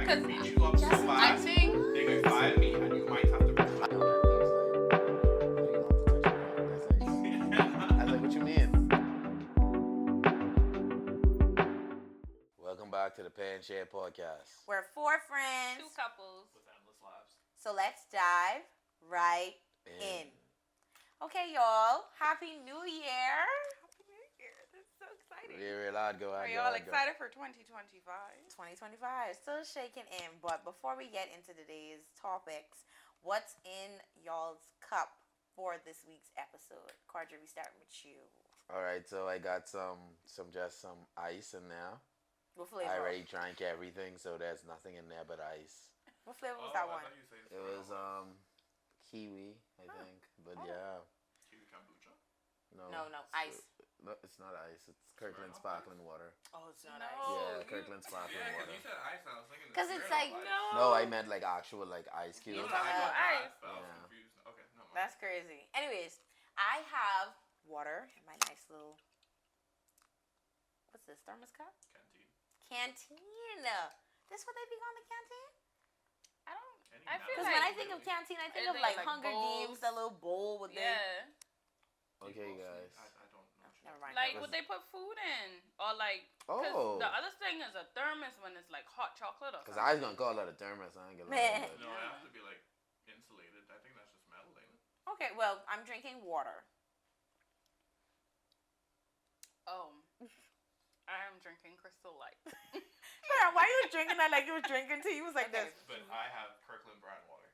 Because beat you up so I fast, think they could fire me, and you might have to. I was like, what you mean? Welcome back to the Pay and Share podcast. We're four friends. two couples. With endless lives. So let's dive right in. Okay, y'all. Happy New Year. Happy New Year. That's so exciting. Real hard go. Are y'all excited for 2025? 2025. Still shaking in. But before we get into today's topics, what's in y'all's cup for this week's episode? Carter, we start with you. All right, so I got some ice in there. What flavor? I already drank everything, so there's nothing in there but ice. What flavor was that one? It was kiwi, I think. But yeah, Kiwi kombucha. No, ice. No, it's not ice. It's Kirkland sparkling water. Oh, it's not No. ice. Yeah, you- Kirkland sparkling Yeah, water. you said ice, and I was thinking. 'Cause it's like, No, I meant like actual like ice You cubes. talking about ice. I was Yeah. confused. Okay, no mind. That's crazy. Anyways, I have water in my nice little, what's this, thermos cup? Canteen. Canteen. This what they be on the canteen? I don't. Any I feel Because like when I think of canteen, I think I of think like like Hunger bowls. Games, that little bowl with yeah, Okay, guys. I don't know. Never mind. like Because- what they put food in, or like. 'Cause Oh, the other thing is a thermos when it's like hot chocolate or because something. I was gonna call that a thermos. I ain't gonna Man. lie. No, it has to be like insulated. I think that's just metal, ain't it? Okay, well, I'm drinking water. Oh, I am drinking Crystal Light. Sarah, why you was drinking that like you was drinking tea? You was like Okay. this. But I have Kirkland brand water.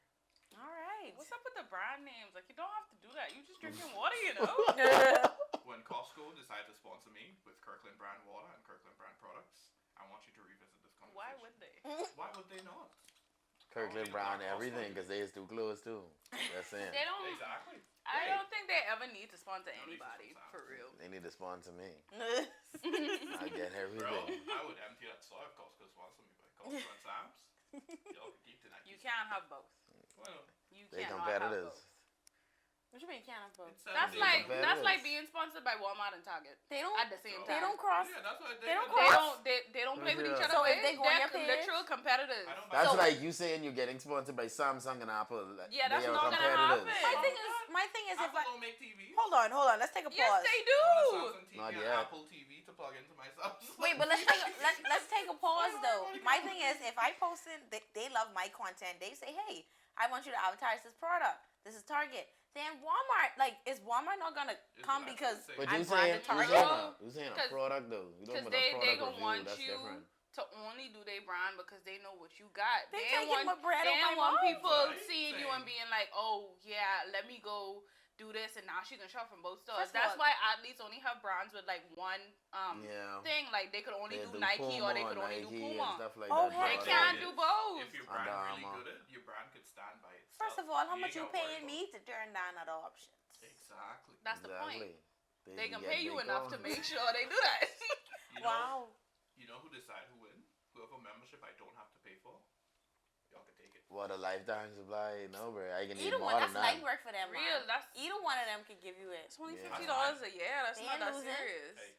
All right. What's up with the brand names? Like you don't have to do that. You just drinking water, you know. When Costco decided to sponsor me with Kirkland brand water and Kirkland brand products, I want you to revisit this conversation. Why would they? Why would they not? Kirkland Brown everything because they is too close too. That's it. They don't. Exactly. I Right. don't think they ever need to sponsor No, these anybody are for real. They need to sponsor me. Well, I get Bro, everything. I would empty that store if Costco sponsored me, but Costco and Sam's, y'all can keep the Nike. You can't have both. Well, You They cannot have competitors. both. what you mean can't have both? it's That's 7 days like of- competitors. that's like being sponsored by Walmart and Target They don't. at the same They time. don't cross. Yeah, that's what They don't They cross. don't. They don't play with each Yeah. other. So if way. they go on your They're page- literal competitors. I don't That's So- like you saying you're getting sponsored by Samsung and Apple. Yeah, that's They are not gonna competitors. happen. My thing is if Apple I don't make TVs. hold on. Let's take a pause. Yes, they I do. want a Samsung TV Not and yet. Apple TV to plug into my Samsung. Wait, but let's take a pause though. My thing is, if I post it, they love my content. They say, hey, I want you to advertise this product. This is Target. Then Walmart, like, is Walmart not gonna come It's because actually But I'm you saying branded Target. you saying a 'Cause- product though. You don't Because put a they product gonna review. want That's you different. to only do their brand because they know what you got. They ain't taking want, my bread they off ain't my want mouth. people Right? seeing you Same. and being like, oh yeah, let me go do this, and now she can shop from both stores. First of That's all- why athletes only have brands with like one Yeah. thing. Like they could only They do Nike or they Puma, could only do Nike and Puma. stuff like Oh, that. heck They but- yeah. can't do both. If your brand Under really Armour. good, your brand could stand by itself. First of all, how much ain't you gotta worry paying about me to turn down other options? Exactly. That's the point. Exactly. They can get pay you big enough to guns. make sure they do that. You know, Wow. You know who decide who win? Whoever membership I don't have to pay for. Y'all can take it. What a lifetime supply? No, bro. I can eat Either more one, than that's light that. work for them. Real, Man. that's Either one of them can give you it. it's only Yeah. $50 a year. That's They not ain't that losing. serious. Hey,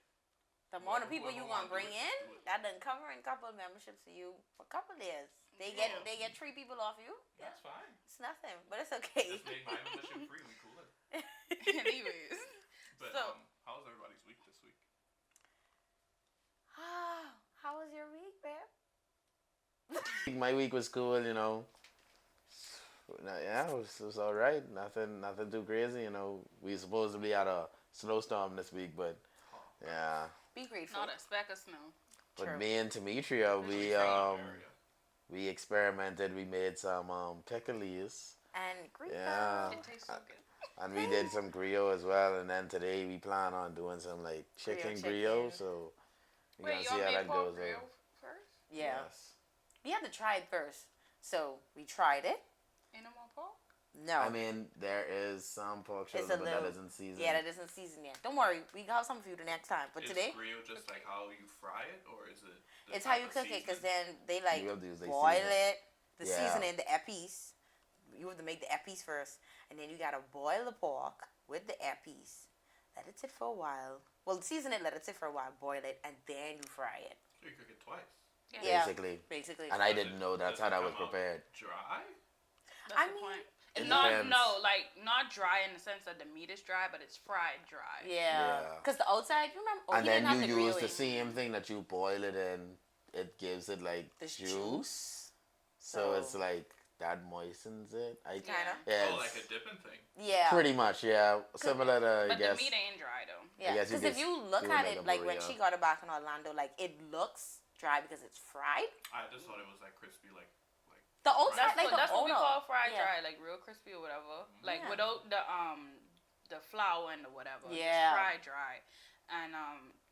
The more the Whoever- people you whoever gonna wanna bring do it, in, just do it. that done covering a couple of memberships for you for a couple of years. They Yeah. get 3 people off you. Yeah, that's fine. it's nothing, but it's okay. Just make my membership free. We cool it. Anyways, But So- how's everybody's week this week? How was your week, babe? My week was cool, you know. Yeah, it was all right. Nothing too crazy, you know. We supposedly had a snowstorm this week, but yeah. Be grateful. not a speck of snow. But True. me and Demetria, we Area. we experimented. We made some pickles, And grateful. Yeah. It tastes so good. and we did some griot as well. And then today we plan on doing some like chicken griot. So we Wait, gonna y'all see how made that pork goes. grill first? Yeah. Yes. We had to try it first. So we tried it. Ain't no more pork? No. I mean, there is some pork It's shoulder, a but little- that isn't seasoned. yeah, that isn't seasoned yet. Don't worry. We got some for you the next time. But Is today, grill just like how you fry it, or is it? the it's how type you of cook it. Because seasoning? then they like We'll do is they boil season it. The Yeah. seasoning, the eppies. You have to make the eppies first. And then you got to boil the pork with the eppies. Let it sit for a while. Well, season it, let it sit for a while. Boil it. And then you fry it. So you cook it twice. Yeah. basically. Basically. And I didn't know that's Does how it that was come out prepared. Dry? That's I the mean, point. it It's not depends. not dry in the sense that the meat is dry, but it's fried dry. Yeah. Yeah. Because the outside, you remember? Oh, And he then didn't have to you grill use the it. same thing that you boil it in. It gives it like This juice. juice. So it's like that moistens it. I Kinda. yeah, Oh, it's like a dipping thing. Yeah. pretty much yeah. Similar to I But guess. the meat ain't dry though. Yeah. guess you Because if could you look do it at like it, a like when burrito. she got it back in Orlando, like it looks dry because it's fried. I just thought it was like crispy, like The outside, That's like what we the call fried Yeah. dry, like real crispy or whatever. Like Yeah. without the flour and the whatever. Yeah. It's fried dry, and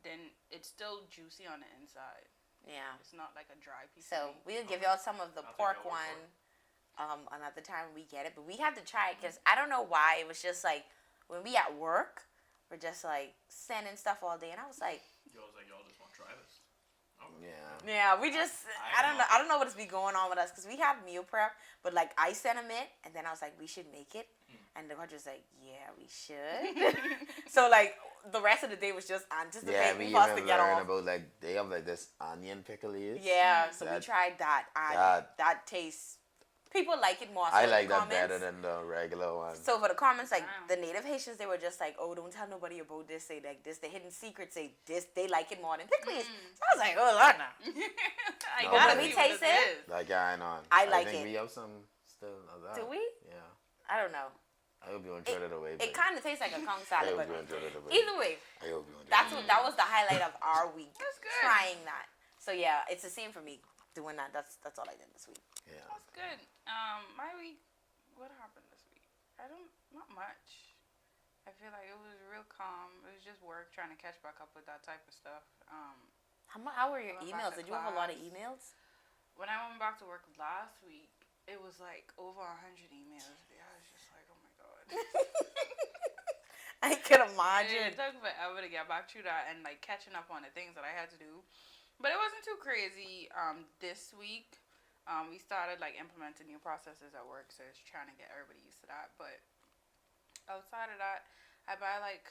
then it's still juicy on the inside. Yeah. It's not like a dry piece. So of meat. we'll give y'all some of the I'll take pork your word for one another time we get it. But we had to try it because I don't know why. It was just like when we at work, we're just like sending stuff all day. And I was like, y'all just want to try this. Oh. Yeah. yeah, we just, I don't know. I don't know what's be going on with us because we had meal prep. But like I sent him it and then I was like, we should make it. And the was like, yeah, we should. So like the rest of the day was just Yeah, anticipating we for us to even get learned off. about like they have like this onion pickle is. Yeah, so we That- tried that, and that tastes. People like it more. So I in the like that comments- better than the regular one. So for the comments, like Wow. the native Haitians, they were just like, "Oh, don't tell nobody about this. Say like this. The hidden secret. Say this. They like it more than pickles." So I was like, "Oh, Lord, no." I No, gotta but- see we what taste this it? is. Like going on. I like think it. we have some still of that. Do we? Yeah. I don't know. I hope you enjoyed it away. It kind of tastes like a conch I salad, hope but you enjoyed it away. either way, I hope you enjoyed that's it. what that was the highlight of our week. That's good. Trying that. So yeah, it's the same for me doing that. That's all I did this week. Yeah. That's good. My week. What happened this week? Not much. I feel like it was real calm. It was just work, trying to catch back up with that type of stuff. How were your I went back emails? to Did you have a lot of class. emails? When I went back to work last week, it was like over 100 emails. I was just like, oh my god. I can It imagine. took forever to get back to that and like catching up on the things that I had to do. But it wasn't too crazy. This week, we started like implementing new processes at work, so it's trying to get everybody used to that. But outside of that, I buy like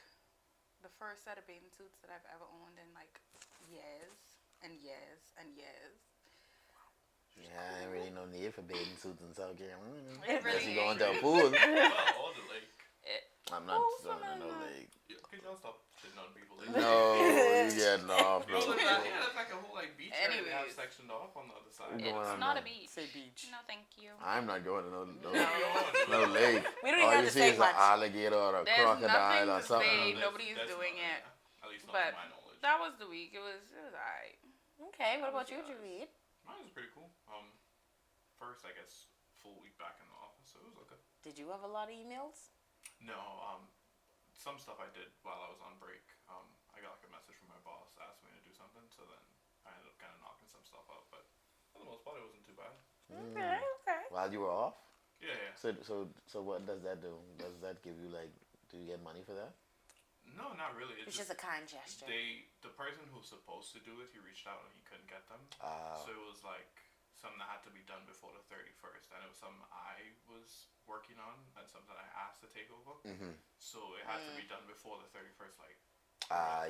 the first set of bathing suits that I've ever owned in like years and years and years. Yeah, I ain't really no need for bathing suits in South Carolina. It Unless really you going ain't. to a pool. Well, or the lake. I'm not Oh, going to no Savannah. lake. Yeah, can y'all stop shitting on people? No, you getting off. Bro, No. there's like a whole like beach area they have Anyways. sectioned off on the other side. Going It's on not a then. beach. Say beach. No, thank you. I'm not going to no No. lake. We don't even All have you to see say is much. an alligator or a There's crocodile nothing or to something. say. There's- Nobody's there's doing not, it. yeah. At least not But to my knowledge. that was the week. It was alright. Okay, what about you? What you read? Mine was pretty cool. First, I guess, full week back in the office, so it was okay. Did you have a lot of emails? No, some stuff I did while I was on break. I got like a message from my boss asking me to do something, so then I ended up kind of knocking some stuff out. But for the most part, it wasn't too bad. Okay, okay. While you were off? Yeah, yeah. So what does that do? Does that give you like, do you get money for that? No, not really. It's just a kind gesture. the person who's supposed to do it, he reached out and he couldn't get them. So it was like something that had to be done before the 31st, and it was something I was working on and something I asked to take over. Mm-hmm. So it had to be done before the 31st, like.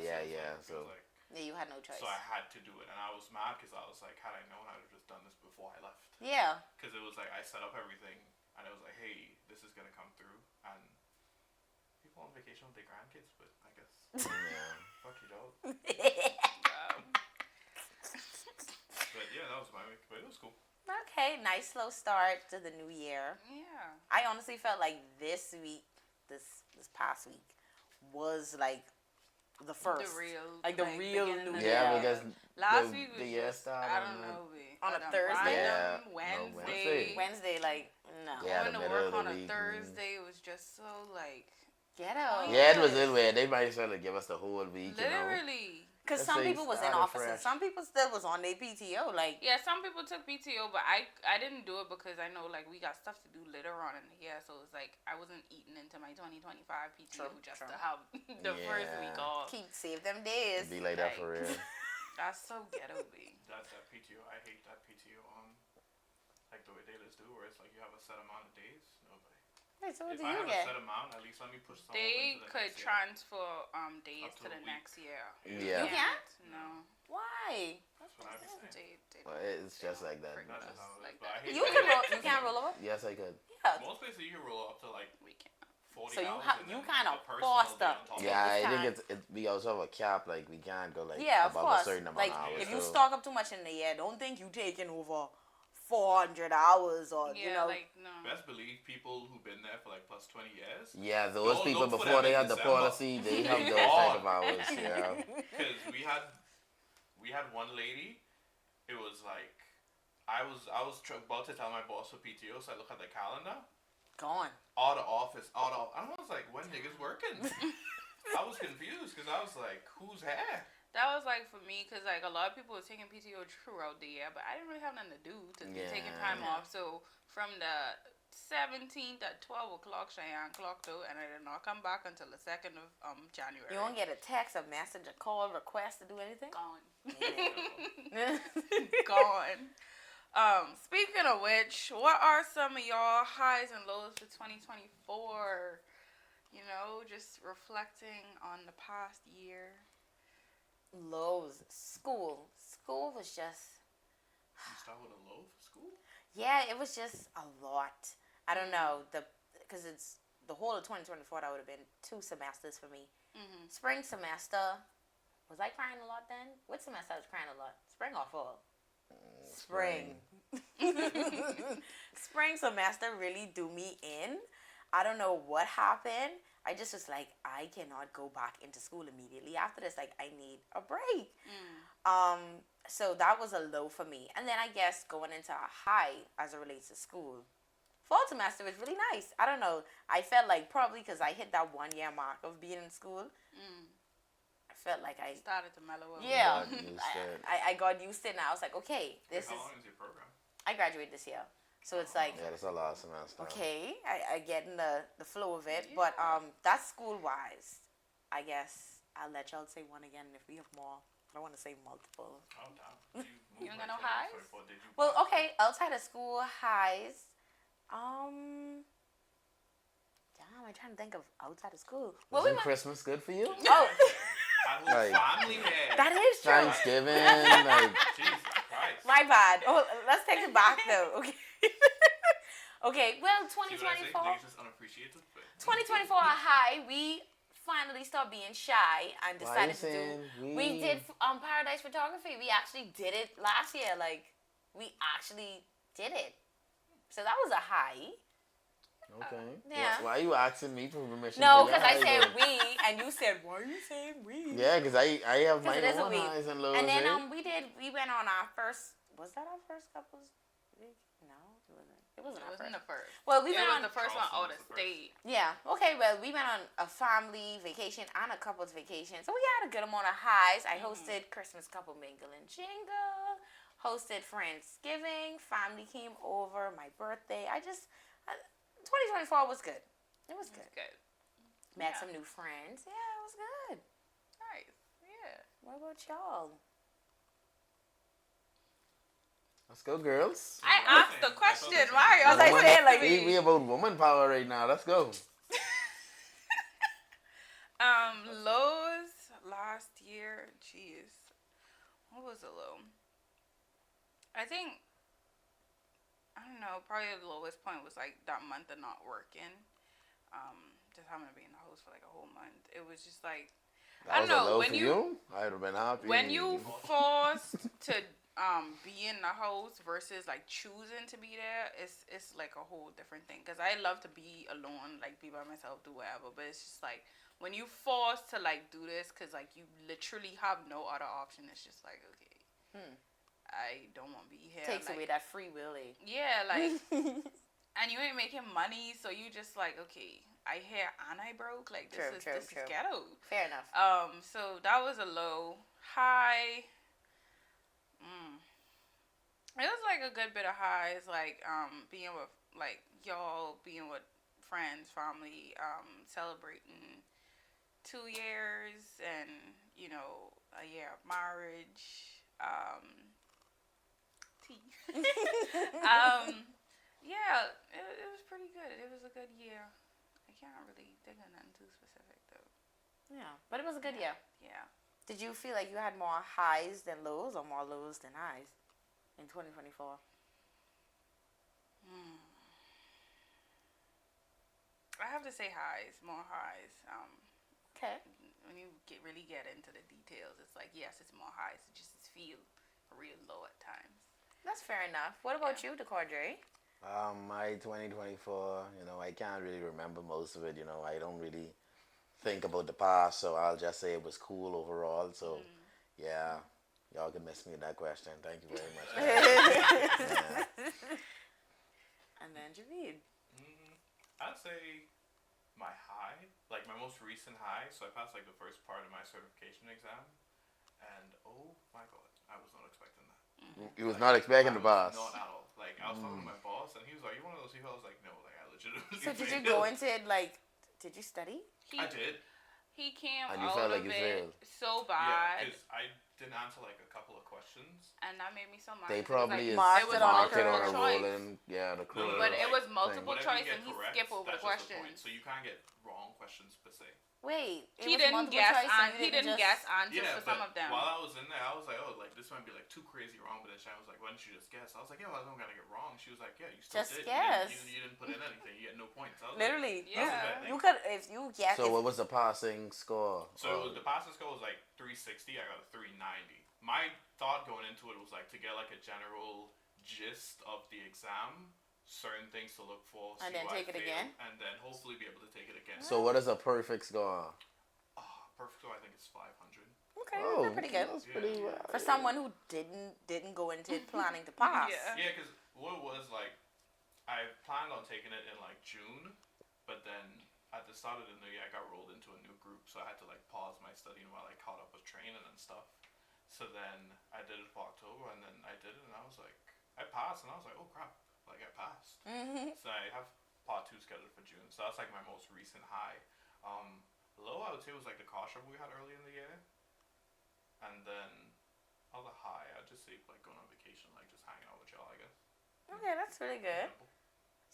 Yeah. So So like, Yeah, you had no choice. so I had to do it, and I was mad because I was like, had I known, I'd have just done this before I left. Yeah. Because it was like I set up everything, and it was like, hey, this is gonna come through, and people on vacation with their grandkids, but I guess yeah. fuck you, dog. Wow. But yeah, that was my week, but it was cool. Okay, nice slow start to the new year. Yeah. I honestly felt like this week, this past week, was like the first. The real. Like the real beginning new of year. Yeah, the- because Last the- week was the year just, started I on don't a- know, B. on a But Thursday? Yeah, random no, Wednesday. Wednesday, like, no. Yeah, Going the to middle work of the on a week, Thursday was just so like. Ghetto. Yeah, it was in where they might as well give us the whole week, you know. Literally. Because Let's some say people was in started offices. fresh. Some people still was on their PTO. Like, Yeah, some people took PTO, but I didn't do it because I know like we got stuff to do later on in the year, so it's like I wasn't eating into my 2025 PTO True, just true. to have the first Yeah. week off. save them days. It'd be like that for real. That's so ghetto, B. That PTO, I hate that PTO like the way dealers do, where it's like you have a set amount of days. Nobody. Wait, so what If do I you have a get? set amount, at least let me push some. They into the could next year. transfer days Up to to a the week. next year. Yeah. You can't? No. Why? That's what I was saying. They it's just like that. Freak That's us just how it is. like But I that. hate You that. can roll. You can't roll over. Yes, I could. Yeah. Most places you can roll up to like We can't. 40 So you hours. ha- and you then kinda a personal forced day up. on top of Yeah, just I think can't. we also have a cap. Like we can't go like Yeah, of above course. a certain amount Like of hours. if you so- stock up too much in the year, don't think you taking over 400 hours or Yeah, you know. like no. Best believe people who've been there for like plus 20 years. Yeah, those Don't people look for before them they in had the December. policy, they have those God. type of hours. Yeah. Because we had one lady. It was like I was about to tell my boss for PTO, so I look at the calendar. Gone. All the office, I was like, when niggas working? I was confused because I was like, who's here? That was like for me, cause like a lot of people were taking PTO throughout the year, but I didn't really have nothing to do to be taking time Yeah. off. So from the 17th at 12 o'clock, Cheyenne clocked out, and I did not come back until the 2nd of January. You won't get a text, a message, a call, request to do anything. Gone. Yeah. Gone. Speaking of which, what are some of y'all highs and lows for 2024? You know, just reflecting on the past year. Lows. School. School was just. You start with a low for school? Yeah, it was just a lot. I don't know because it's the whole of 2024. That would have been 2 semesters for me. Mm-hmm. Spring semester. Was I crying a lot then? What semester I was crying a lot? Spring or fall? Spring. Spring semester really do me in. I don't know what happened. I just was like, I cannot go back into school immediately after this. Like, I need a break. So that was a low for me. And then I guess going into a high as it relates to school. Fall semester was really nice. I don't know. I felt like probably because I hit that 1 year mark of being in school. I felt like I Started to mellow out. yeah, Got used to it. I got used to it, and I was like, okay, this How is. long is your program? I graduated this year, so it's like Yeah, that's a lot of semester. okay, I get in the flow of it, but that's school wise. I guess I'll let y'all say one again if we have more. I don't want to say multiple. Oh, damn. You don't got no highs? Did you Well, okay, outside of school highs, damn, I'm trying to think of outside of school. Well, Wasn't Christmas good for you? Oh, I whole Like- family here. that is true. Thanksgiving, like Jesus Christ. My bad. Oh, let's take it back though. Okay. Okay. Well, See what I say? 2024. Niggas just unappreciated. But 2024 a high. We finally stopped being shy and why you decided to do. saying We did Paradise Photography. We actually did it last year. Like we actually did it. So that was a high. Okay. Yeah. Why are you asking me for permission? No, for your because I high said then? we, and you said why are you saying we? Yeah, because I have my 'Cause it is a own we. highs and lows. And then eh? we went on our first. Was that our first couples? week? No, it wasn't. It wasn't It our wasn't first. the first. Well, we It went was on. the first one Charleston out of was the first. state. Yeah. Okay. Well, we went on a family vacation and a couples vacation, so we had a good amount of highs. I hosted Christmas couple mingle and jingle. Hosted Friendsgiving. Family came over. My birthday. 2024 was good. It was good. Good. Met Yeah. some new friends. Yeah, it was good. Nice. Yeah. What about y'all? Let's go, girls. I Well, asked the I thought question. the same Why? thing. As I Woman- said, like we about woman power right now. Let's go. Lows last year. Jeez, what was the low? I think I don't know. Probably the lowest point was like that month of not working. Just having to be in the house for like a whole month. It was just like That I was don't a know, low when for you- I'd have been happy. when you forced to be in the house versus like choosing to be there. It's like a whole different thing. Cause I love to be alone, like be by myself, do whatever. But it's just like when you forced to like do this, cause like you literally have no other option. It's just like okay, I don't want to be here. takes like, away that free willy. Yeah, like and you ain't making money, so you just like okay, I here and I broke. Like this True. is ghetto. Fair enough. So that was a low. High. It was like a good bit of highs, like being with like y'all, being with friends, family, celebrating 2 years and a year of marriage. Tea. Yeah, it was pretty good. It was a good year. I can't really think of nothing too specific though. Yeah, but it was a good year. Yeah. Did you feel like you had more highs than lows, or more lows than highs? in 2024? I have to say highs, more highs. Okay. When you really get into the details, it's like, yes, it's more highs. It just feel real low at times. That's fair enough. What about you, DeCordre? My 2024, I can't really remember most of it. I don't really think about the past, so I'll just say it was cool overall. So, yeah, y'all can miss me with that question. Thank you very much. Yeah. And then Javid. I'd say my high, like my most recent high. So I passed like the first part of my certification exam, and oh my god, I was not expecting that. You was not expecting the boss. Not at all. Like I was talking to my boss, and he was like, "You one of those people?" I was like, "No, like I legitimately." So did you go into it like? Did you study? I did. He came And you out felt like of you it failed. so Yeah, bad, because I didn't answer like a couple of questions. and that made me so mad. They 'cause it was probably like, is marked it was it on the marked it on a multiple choice. rolling, the crew. But it was thing. multiple Whatever choice, you and get he correct, skipped over the that's just the point. questions. So you can't get wrong questions per se. Wait, it He was didn't multiple guess choice and you he didn't just- guess answers Yeah, for some but of them. while I was in there, I was like, oh, like this might be like too crazy wrong. But then Shannon was like, why didn't you just guess? I was like, yeah, well, I don't gotta get wrong. She was like, yeah, you still Just did. guess. You didn't put in anything. You get no points. I was Literally. Yeah. Like, You could if you guess. So what was the passing score? So it was, the passing score was like 360. I got a 390. My thought going into it was like to get like a general gist of the exam, certain things to look for, And see then where I take it failed, again? and then hopefully be able to take it again. So what is a perfect score? Perfect score, I think it's 500. Okay, Oh, that's pretty good. That's pretty Yeah. well. For someone who didn't go into it planning to pass. Yeah. Yeah, because what it was like, I planned on taking it in like June, but then at the start of the new year, I got rolled into a new group, so I had to like pause my studying while I caught up with training and stuff. So then I did it for October, and then I did it, and I was like, I passed, and I was like, oh crap, like I passed. So I have part 2 scheduled for June, so that's like my most recent high. Low, I would say, was like the car show we had early in the year, and then other high, I'd just say like going on vacation, like just hanging out with y'all, I guess. Okay, that's really good.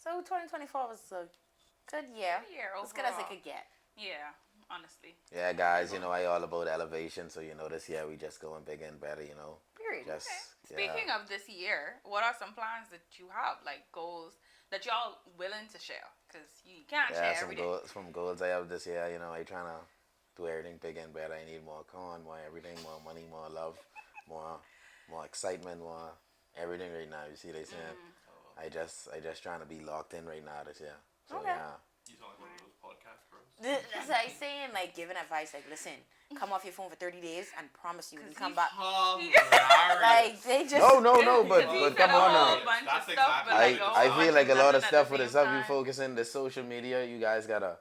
So 2024 was a good year. Yeah, As good as it overall. could get. Yeah, honestly. Yeah, guys, I all about elevation, so this year we just going bigger and better, Period. Just Speaking of this year, what are some plans that you have, like goals that y'all willing to share? Because you can't share some every day. goals I have this year. I trying to do everything bigger and better. I need more corn, more everything, more money, more love, more excitement, more everything right now. You see, they saying I just trying to be locked in right now this year. So Okay. yeah. You sound like one of those podcast bros. That's like saying, like, giving advice, like, listen, come off your phone for 30 days and promise you can come he's back. Hilarious. Like, they just. No, but He but said come a on whole now. bunch That's of stuff, but exactly like, what a I whole feel bunch like a of lot of nothing at stuff the with the same stuff you time. focus in the social media, you guys gotta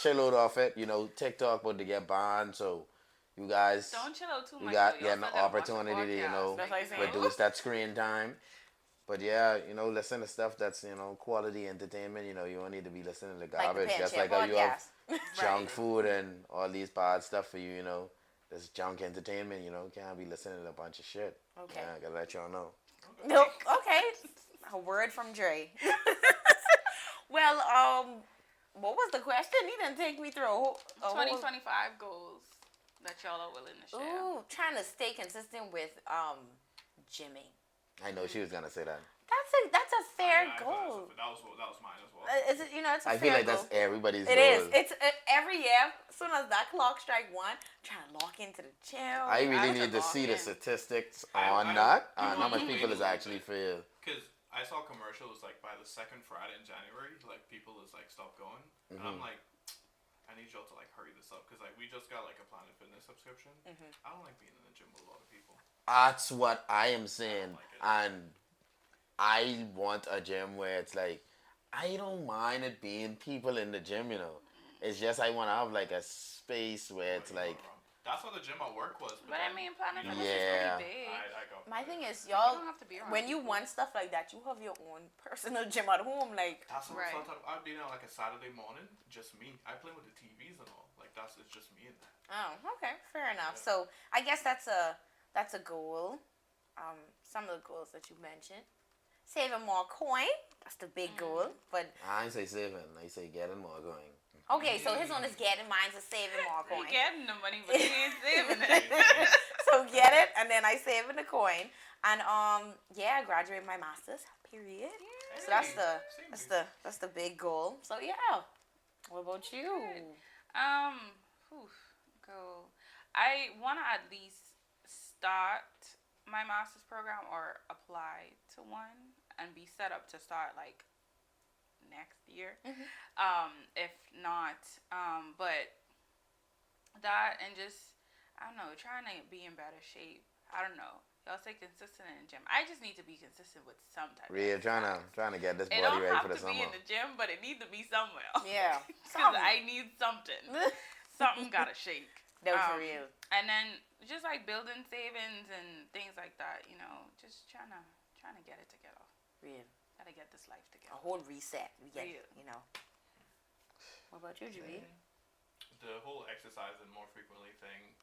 chill out off it. TikTok about to get banned, so you guys Don't chill out too you much. got though. yeah Y'all an still gotta watch the opportunity to podcast, That's like saying- reduce that screen time. But yeah, listen to stuff that's quality entertainment. You don't need to be listening to Like the garbage. Pan Just Share like how you have podcast. junk Right. food and all these bad stuff for you. This junk entertainment. Can't be listening to a bunch of shit. Okay. Yeah, I gotta let y'all know. Nope. Okay. A word from Dre. Well, what was the question? He didn't take me through a whole. 2025 goals that y'all are willing to share. Ooh, trying to stay consistent with gymming. I know she was gonna say that. That's a fair Yeah, I goal. thought that was mine as well. It's it's a I feel fair like that's goal. everybody's It goal. is. It's every year. As soon as that clock strike 1, trying to lock into the gym. I really I need to took see off, the yeah. statistics I- on I- that and how much Mhm. people is actually fail. Because I saw commercials like by the second Friday in January, like people is like stop going, and I'm like, I need y'all to like hurry this up because like we just got like a Planet Fitness subscription. I don't like being in the gym with a lot of people. That's what I am saying, like it. and I want a gym where it's like I don't mind it being people in the gym. It's just I want to have like a space where it's like That's how the gym at work was. But I then, mean, Planet you know, Fitness Yeah. is pretty big. I got My thing is, You y'all, don't have to be around when you people. want stuff like that, you have your own personal gym at home. Like, That's what Right. I thought. I'd be there like a Saturday morning, just me. I play with the TVs and all. Like it's just me in there. oh, okay, fair enough. So I guess that's a goal. Some of the goals that you mentioned, saving more coin. That's the big goal. But I ain't say saving, I say getting more going. okay, so his one is getting, mine's is saving more He coin. getting the money, but he ain't saving it. So So get it, and then I save in the coin, and yeah, I graduate my master's. Period. So that's the big goal. So yeah. What about you? Go. I want to at least start my master's program or apply to one and be set up to start like next year. If not, but that and just I don't know, trying to be in better shape. I don't know. Y'all say consistent in the gym. I just need to be consistent with some type. Real of trying exercise. to get this It body don't ready have for the to be summer. in the gym, but it needs to be somewhere. Yeah. Because I need something. Something gotta shake. No, for real. And then just like building savings and things like that, you know, just trying to get it together. Real. Gotta get this life A together. whole reset. We get, Real. you know. What about you, Javi? The whole exercise and more frequently thing,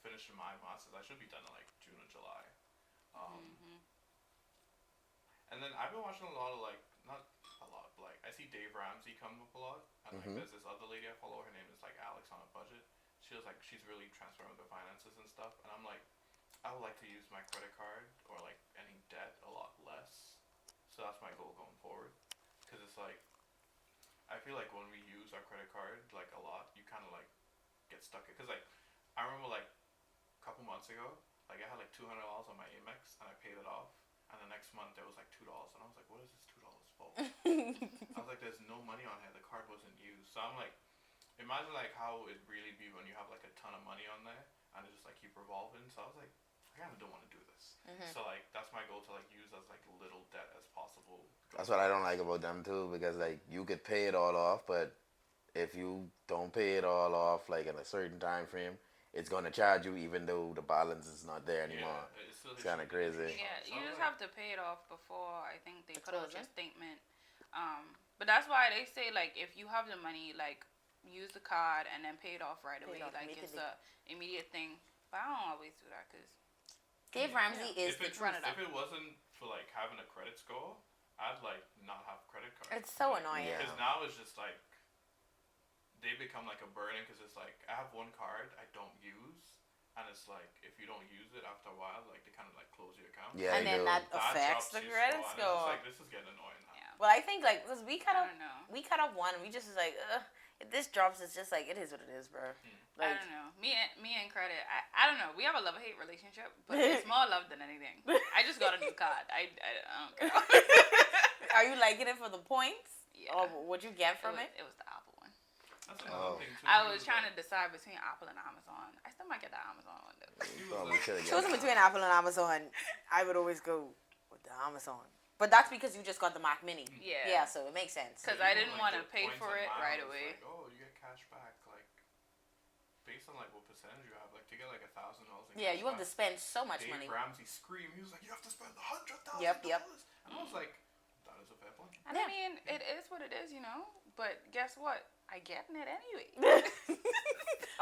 finishing my masters, I should be done in like June or July. And then I've been watching a lot of like, not a lot, but like I see Dave Ramsey come up a lot, and like there's this other lady I follow. Her name is like Alex on a Budget. She was like, she's really transparent with her finances and stuff, and I'm like, I would like to use my credit card or like any debt a lot less. So that's my goal going forward, because it's like, I feel like when we use our credit card like a lot, you kind of like get stuck. Because like, I remember like a couple months ago, like I had like $200 on my Amex and I paid it off, and the next month there was like $2, and I was like, what is this $2 for? I was like, there's no money on here. The card wasn't used. So I'm like, imagine like how it'd really be when you have like a ton of money on there and it just like keep revolving. So I was like, I kind of don't want to do this. So like that's my goal, to like use as like little debt as possible. That's what I don't like about them too, because like you could pay it all off, but if you don't pay it all off like in a certain time frame, it's gonna charge you even though the balance is not there anymore. Yeah, It's kind of crazy. Yeah, So you I'm just like, have to pay it off before I think they The put out your closing? statement. But that's why they say like if you have the money, like use the card and then pay it off right Pay it away. off Like it's immediately. a immediate thing. But I don't always do that because Dave Ramsey is if the it, run it up. if it wasn't for like having a credit score, I'd like not have credit cards. It's so annoying. Yeah. Because now it's just like they become like a burden. Because it's like I have one card I don't use, and it's like if you don't use it after a while, like they kind of like close your account. Yeah, And then you do. that affects drops the your credit And it's score. just like this is getting annoying now. yeah. Well, I think like because we cut I up, don't know. we cut up one, and we just was like, if this drops, it's just like it is what it is, bro. I Like, don't know. Me and credit. I don't know. We have a love-hate relationship, but it's more love than anything. I just got a new card. I don't care. are you liking it for the points Yeah. or what you get from it? It was the Apple one. That's another Oh. thing too. I was trying to decide between Apple and Amazon. I still might get the Amazon one though. Probably should've got Choosing it. between Apple and Amazon, I would always go with the Amazon. But that's because you just got the Mac Mini. Yeah. Yeah, so it makes sense. 'Cause I didn't wanna pay for it right away. Like, oh, you get cash back, like based on like what percentage you have. Like to get like $1,000 in Yeah, cash you have to back, spend so much Dave money. Ramsey screamed. He was like, "You have to spend $100,000." Yep. And I was like, "That is a fair point." And Yeah. I mean, it is what it is, you know. But guess what? I getting it anyway.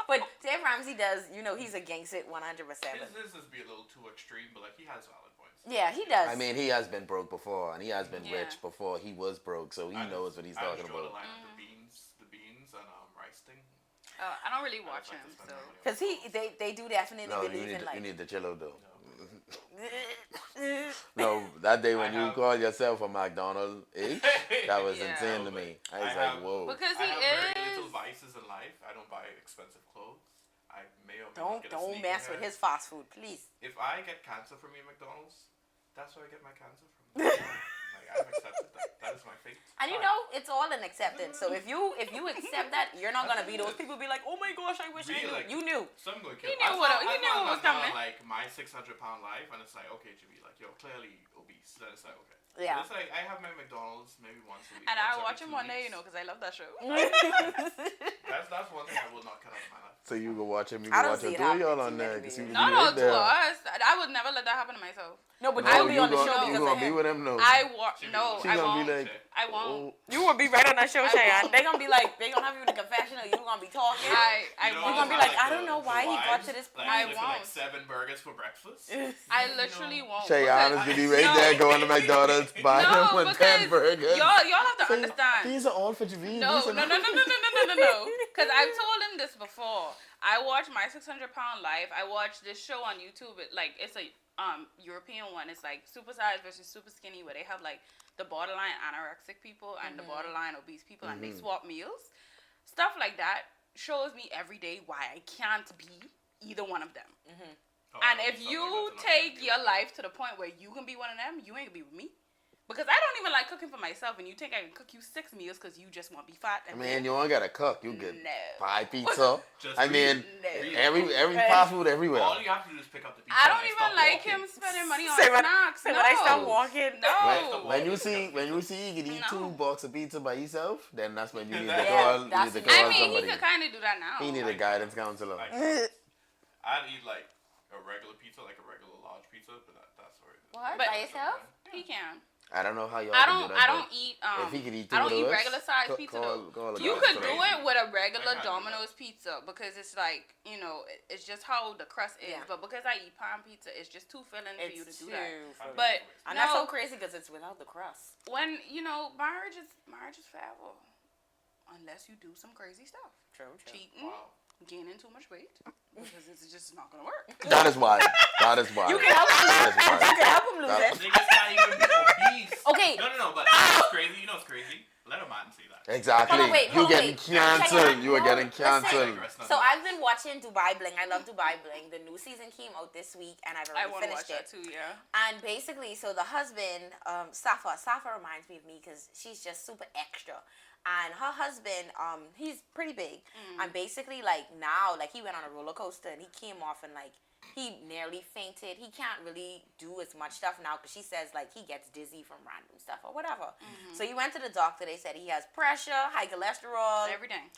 But Dave Ramsey does, you know, he's against it 100%. His is be a little too extreme, but like he has valid points. Yeah, he does. I mean, he has been broke before, and he has been Yeah. rich before he was broke, so he I knows just- what he's I just talking draw the about. line at the beans and rice thing. I don't really I watch just like him, to spend so my money on Because McDonald's. they do definitely No, believe in you like. need to chill out though. No. No, that day when I you have- called yourself a McDonald's H, that was Yeah. insane to me. I was I like, have- whoa. because I he have very is. little vices in life. I don't buy expensive clothes. I may or may not Don't get a don't mess with sneakerhead. his fast food, please. If I get cancer from me at McDonald's, that's where I get my cancer from. Like I've accepted that. That is my fate. And you Fine. know, it's all an acceptance. So if you accept that, you're not gonna be those people be like, oh my gosh, I wish I Really, knew. like- You knew. So I'm going to You kill. knew you knew what was coming. Like my 600-pound life, and it's like, okay, Jimmy, like you're clearly obese. Then it's like, okay. Yeah. But it's like I have my McDonald's maybe once a week. And once I every watch him 2 one day, you weeks. know, because I love that show. That's one thing I will not cut out of my life. So you can watch him, you I can don't watch see him it through y'all happening on to there. many 'Cause you people. can be No, right to there. us. I would never let that happen to myself. No, but No, you'll be on the gonna, show you because gonna of be him. with him, no. No, She I gonna won't. be like, I won't. oh, You will be right on that show, I Cheyenne. won't. They're gonna be like, they're gonna have you in the confessional. You're gonna be talking. I You know, won't. gonna be how, like, I don't know the why he got wives, to this like, I flipping, like won't. 7 burgers for breakfast. I literally won't. Shay because- Honest could be right there going to McDonald's, buying No, him one because 10 burgers. Y'all have to Say, understand. These are all for Javine. No. Because I've told him this before. I watch My 600 Pound Life. I watch this show on YouTube. It's a European one. It's like super size versus super skinny, where they have like the borderline anorexic people and the borderline obese people, and they swap meals. Stuff like that shows me every day why I can't be either one of them. Oh, And I if don't you know something take like your that. life to the point where you can be one of them, you ain't gonna be with me. Because I don't even like cooking for myself, and you think I can cook you 6 meals because you just want to be fat. I And mean, you don't gotta cook. You get No. buy pizza. Just I read. mean, No. every fast food everywhere. All you have to do is pick up the pizza. I don't and even stop like walking. him spending money on Say when- snacks. say no. when I stop walking. No. When you see he can eat No. 2 boxes of pizza by himself, then that's when you need to Yeah, call. You that's need to when- call I mean, somebody. he could kind of do that now. He need a guidance counselor. Like, I'd eat like a regular pizza, like a regular large pizza, but that's where it is. What? But- By yourself? He can. I don't know how y'all I can don't. do that. I but don't eat. If he could eat 2 I don't of eat those, regular size pizza though. call a You guy could for do that. it with a regular I can't do Domino's pizza because it's like, you know, it's just how the crust is. Yeah. But because I eat pan pizza, it's just too filling for you to do that. I'm But always- And no, that's so crazy because it's without the crust. when marriage is forever, unless you do some crazy stuff, True. cheating, Wow. gaining too much weight, because it's just not gonna work. That is why. That is why. You can help him That is lose it. You why. can help him lose That- it. Niggas can't even be obese. Okay. No, but it's crazy. You know it's crazy. Let a man say that. Exactly. Hold on, wait, you hold on, getting wait. Check it canceled. out. You are getting Listen. canceled. Digress, not So to- I've been watching Dubai Bling. I love Dubai Bling. The new season came out this week, and I've I already want to watch finished that it. too. Yeah. And basically, so the husband, Safa reminds me of me because she's just super extra. And her husband, he's pretty big. And basically, like now, like he went on a roller coaster and he came off and like he nearly fainted. He can't really do as much stuff now because she says like he gets dizzy from random stuff or whatever. So he went to the doctor. They said he has pressure, high cholesterol,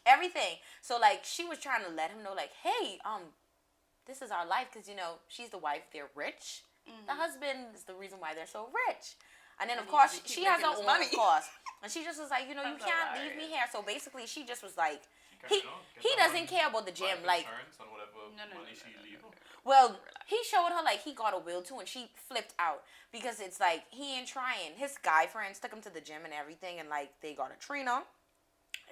everything. So like she was trying to let him know like, hey, this is our life because you know she's the wife. They're rich. The husband is the reason why they're so rich. And then, of And course, he keep she has her making own, this money. of course. And she just was like, you know, you That's can't leave me hilarious. here. So basically, she just was like, You know, get he that doesn't money, care about the gym. life Like, insurance on whatever No. money she leave. well, he showed her, like, he got a will too, and she flipped out. Because it's like, he ain't trying. His guy friends took him to the gym and everything, and, like, they got a trainer.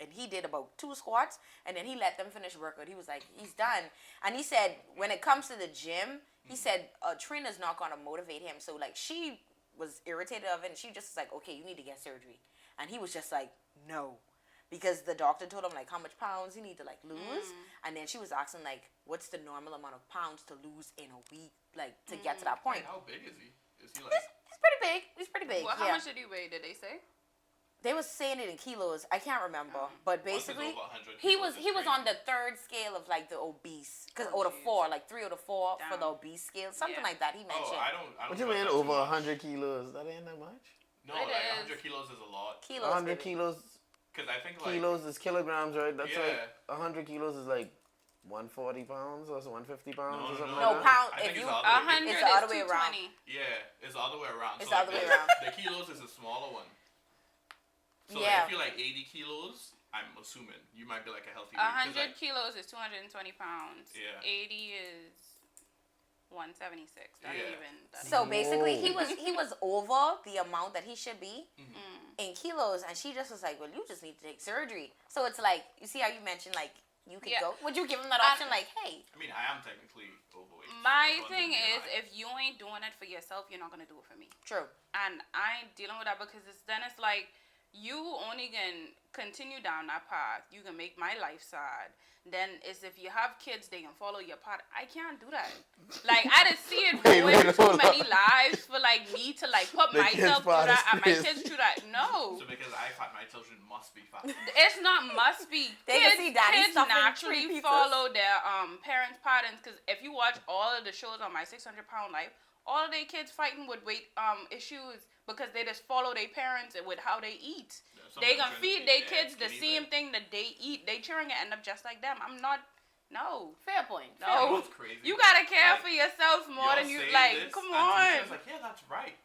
And he did about 2 squats, and then he let them finish workout. He was like, he's done. And he said, when it comes to the gym, he said a trainer's not going to motivate him. So, like, she was irritated of it, and she just was like, okay, you need to get surgery. And he was just like, no. Because the doctor told him, like, how much pounds he need to, like, lose. And then she was asking, like, what's the normal amount of pounds to lose in a week, like, to get to that point. How big is he? Is he like? He's pretty big. He's pretty big, Well, yeah. how much did he weigh? Did they say? They was saying it in kilos. I can't remember, but Once it's basically, over 100 he kilos, was it's on crazy. the 3rd scale of like the obese, Oh, or the jeez. 4, like 3 or the 4 for Damn. the obese scale, something Yeah. like that. He Oh, mentioned I don't. What you trust mean that too over much. 100 kilos? That ain't that much. No, It like is. 100 kilos is a lot. kilos. 100 baby. kilos. Because I think like Kilos is kilograms, right? That's Yeah. like 100 kilos is like 140 pounds or 150 pounds or something No, like that. pound. I think If it's you the other way. 100 It's is the other way around. 220. Yeah, it's the other way around. It's so the like other way the, around. The kilos is a smaller one. So Yeah. like, if you're like 80 kilos, I'm assuming you might be like a healthy weight. 'cause, 100 like, kilos is 220 pounds. Yeah. 80 is 176. That ain't Yeah. even. That So ain't- basically, Whoa. he was over the amount that he should be Mm. in kilos, and she just was like, "Well, you just need to take surgery." So it's like, you see how you mentioned like you could Yeah. go. Would you give him that option? Like, hey, I mean, I am technically overweight. My According to thing is, BMI. if you ain't doing it for yourself, you're not gonna do it for me. true. And I ain't dealing with that because it's like you only can continue down that path. You can make my life sad. Then is if you have kids, they can follow your path. I can't do that. Like I just see it Wait, ruin too hold many on. lives for like me to like put The kids' myself through part is that and my crazy. kids through that. No. So because I fat, my children must be fat. It's not must be. They can see daddy kids stuffing naturally 3 pizzas. follow their parents' patterns because if you watch all of the shows on My 600 Pound Life, all of their kids fighting with weight issues because they just follow their parents and with how they eat. Yeah, some They of them gonna trying to feed be their dead kids the skinny, same but- thing that they eat. They cheering to end up just like them. I'm not. No. Fair point. No. You know what's crazy? You gotta care Like, for yourself more y'all than you say like. this, Come and on. teachers like, yeah, that's right.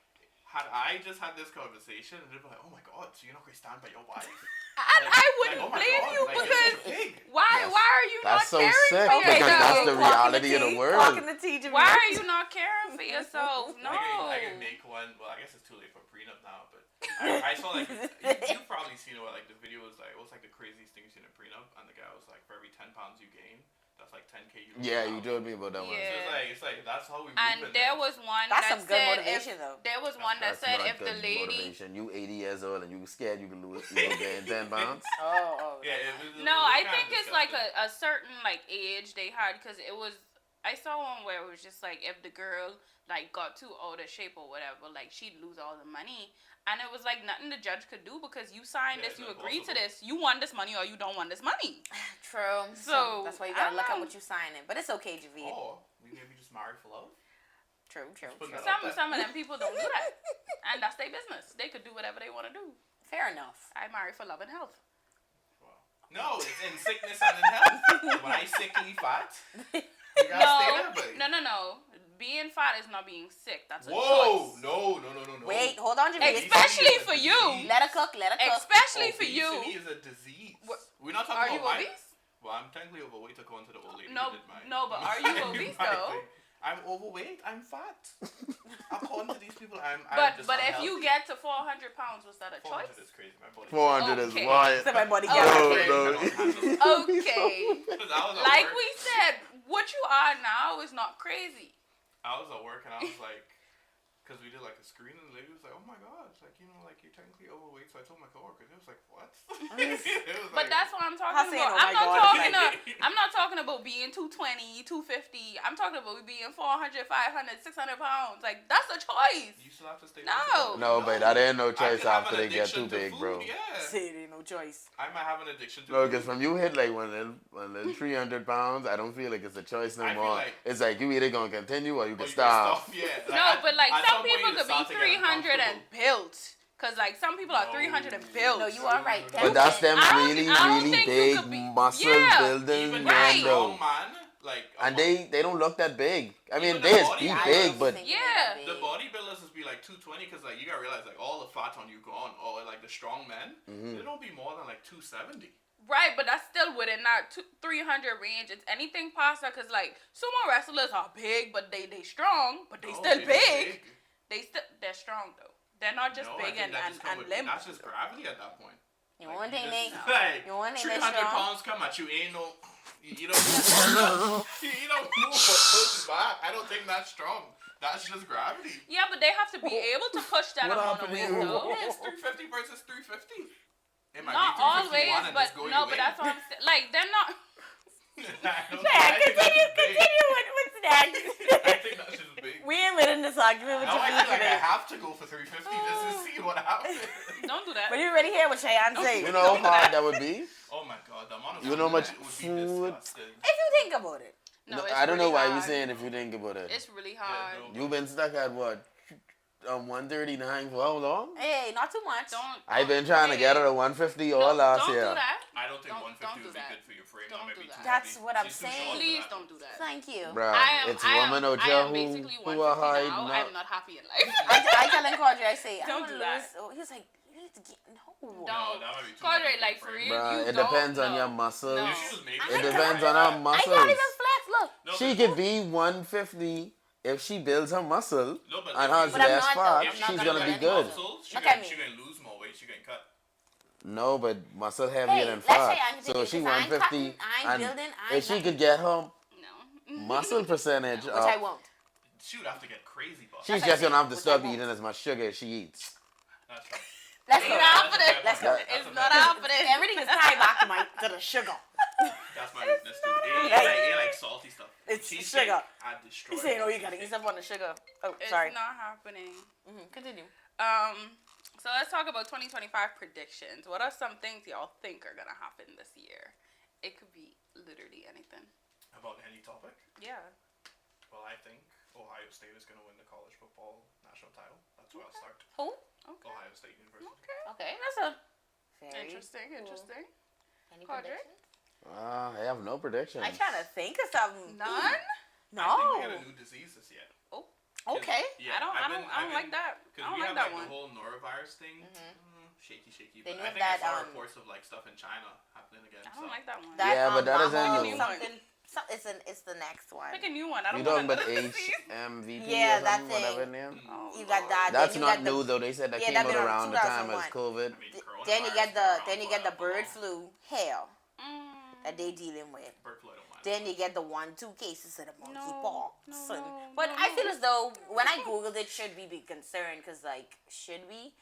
Had I just had this conversation, and they'd be like, oh my god, so you're not going to stand by your wife? And Like- I like, wouldn't oh my blame God, you like, because it's big. why are you not That's so caring sick for because yourself? that's the Clocking reality of the tea, world. clocking the tea, Jimmy. Why are you not caring for yourself? No. I can make one. Well, I guess it's too late for prenup now, but I saw like you've probably seen it where like the video was like it was like the craziest thing you've seen in prenup, and the guy was like for every 10 pounds you gain, That's like 10K. You lose Yeah, now. you told me about that one. Yeah. So it's like that's how we. And move it there now. was one That's that some good said motivation, if, though. there was one that That's said not if the good lady. motivation. You 80 years old and you scared you can lose, you know, gain 10 pounds. Oh. Yeah. No, I think it's like a certain like age they had, because it was, I saw one where it was just like if the girl like got too out of shape or whatever, like she'd lose all the money, and it was like nothing the judge could do because you signed Yeah, this, it's you agreed to impossible. this, you want this money or you don't want this money. True. So, that's why you I gotta don't look at know. what you signing. But it's okay, Javid. Or we maybe just marry for love. True. put that Some of them people don't do that, and that's their business. They could do whatever they want to do. Fair enough. I marry for love and health. Wow. No, it's in sickness and in health. When I sickly fat, you gotta stay there, buddy. No. Being fat is not being sick. That's a Whoa! choice. No. Wait, hold on, Javid. Especially for you. Let her cook. Especially for you. Obesity is a disease. What- We're not Are talking you about obese? Well, I'm technically overweight according to the old lady. No, who did mine. no, but are you obese, My though? thing. I'm overweight. I'm fat. According to these people, I'm just But if you unhealthy. get to 400 pounds, was that a 400 choice? is crazy. My body. 400 Okay. is wild. So my body Oh, got okay. No. Okay. Like we said, what you are now is not crazy. I was at work and I was like, because we did like a screen and the lady was like, oh my god, it's like, you know, like you're technically overweight. So I told my coworker, it was like, what? It was But like, that's what I'm talking How saying, about. oh my God, I'm not talking about being 220, 250. I'm talking about being 400, 500, 600 pounds. Like, that's a choice. you still have to stay. No. No, but that ain't no I choice could have after an they get addiction too to big, food, bro. Yeah. Say there ain't no choice. I might have an addiction to No, food. because from you hit like one of 300 pounds, I don't feel like it's a choice no I feel more. like- it's like you either gonna continue or you Or can you stop. stop, yeah. No, but like at some point people you could start be to get 300 and uncomfortable. built. Cause like some people are No. 300 and built. No, you are right. But that's them I don't- really, I don't really think you big could be- muscle yeah, building Even men right. a though. strong man, like And they don't look that big. I mean, Even the they body be I big, was but thinking Yeah. they the big. bodybuilders is be like 220 because like you gotta realize like all the fat on you gone, or like the strong men, Mm-hmm. they don't be more than like 270. Right, but that's still within that 300 range. It's anything past that, cause like sumo wrestlers are big, but they strong, but they No, still they big. They're strong though. They're not just No, big I think and that just come with- limp. That's just gravity at that point. You Like, want you thing just- they like, you want thing they 300 strong? pounds come at you, ain't no. You don't move. You don't move or push back. I don't think that's strong. That's just gravity. Yeah, but they have to be able to push that What amount of happened weight to you? though. Yeah, it's 350 versus 350. It might Not be 351 always, and but just go no, your but way. that's what I'm saying. Like they're not. Yeah, continue with next. I think that's just big. We ain't winning this argument with Now I Javid feel like I today. have to go for 350 just to see what happens. Don't do that. But you ready to hear what Cheyenne say? you know how hard that would be? Oh my god, the amount of You know food much that would food- be disgusting. If you think about it. No, No, it's I don't know really why you hard. saying if you think about it. It's really hard. no. You've been stuck at what? 139 for how long? Hey, not too much. Don't. I've been trying to get her to 150 all last don't year. do that. I don't think Don't 150 do would be that. good for your frame. Don't That might do be that. too That's heavy. what I'm She's too saying. short for Please that. don't do that. Thank you. Bruh, it's women out I there am basically who are 150 hiding now. up. I'm not happy in life. I tell Cordray, I say, Don't I do want to that. lose. Oh, he was like, you need to get no. Don't. No, that might be too Cordray, heavy like, for for your real. frame. Bruh, You it depends don't on your know. muscles. No. If she was maybe I It like depends her. on her I muscles. can't even flex. Look. No, She but- could be 150 if she builds her muscle No, but and if has you- But I'm less not, though. fat. I'm not She's gonna gonna do be any good. muscle. She Look gonna, at me. she gonna lose more weight. She gonna cut. No, but muscle heavier Hey, than let's say fat. I can So take she it, 'cause I ain't 150. cutting, I ain't And building, I if ain't she nothing. could get her No. muscle percentage Which I up, won't. She would have to get crazy buff. she's That's just what gonna I have to say, stop which I eating as much sugar as she eats. That's right. Let's It's go. not happening. Let's go. It's not happening. Everything is tied back to the sugar. That's my weakness too. not- It like salty stuff. It's Cheesecake, sugar. I destroy. He's saying, oh, you gotta eat stuff on the sugar. Oh, It's sorry. not happening. Continue. So let's talk about 2025 predictions. What are some things y'all think are gonna happen this year? It could be literally anything. About any topic? Yeah. Well, I think Ohio State is gonna win the college football national title. That's where I'll start. Who? Okay. Ohio State University. Okay. Okay, that's a very Interesting. cool. Interesting. Any Quadri? predictions? I have no predictions. I'm trying to think of something. None. I think we No. got a new disease this year. Okay. Yeah, I don't like that. I Because don't we like have that like one. the whole norovirus thing. Shaky. They But knew I think that, I saw um, reports of like stuff in China happening again. I don't like that one. Yeah, but that isn't Mama new. something. It's the next one. Pick a new one. I You don't talking want about another disease. HMVP Yeah, or that something, whatever thing. name? Oh, You got Lord. that. That's then you not got the, new though. They said that yeah, came that out been around around the time as 2001. COVID. I mean, Then you coronavirus get been around the for bird long. flu hell Mm. that they dealing with. Bird flu, I don't mind. then you get the 1-2 cases of the monkeypox. no, But no, I feel no. as though when I googled it, should we be concerned? Because like, should we?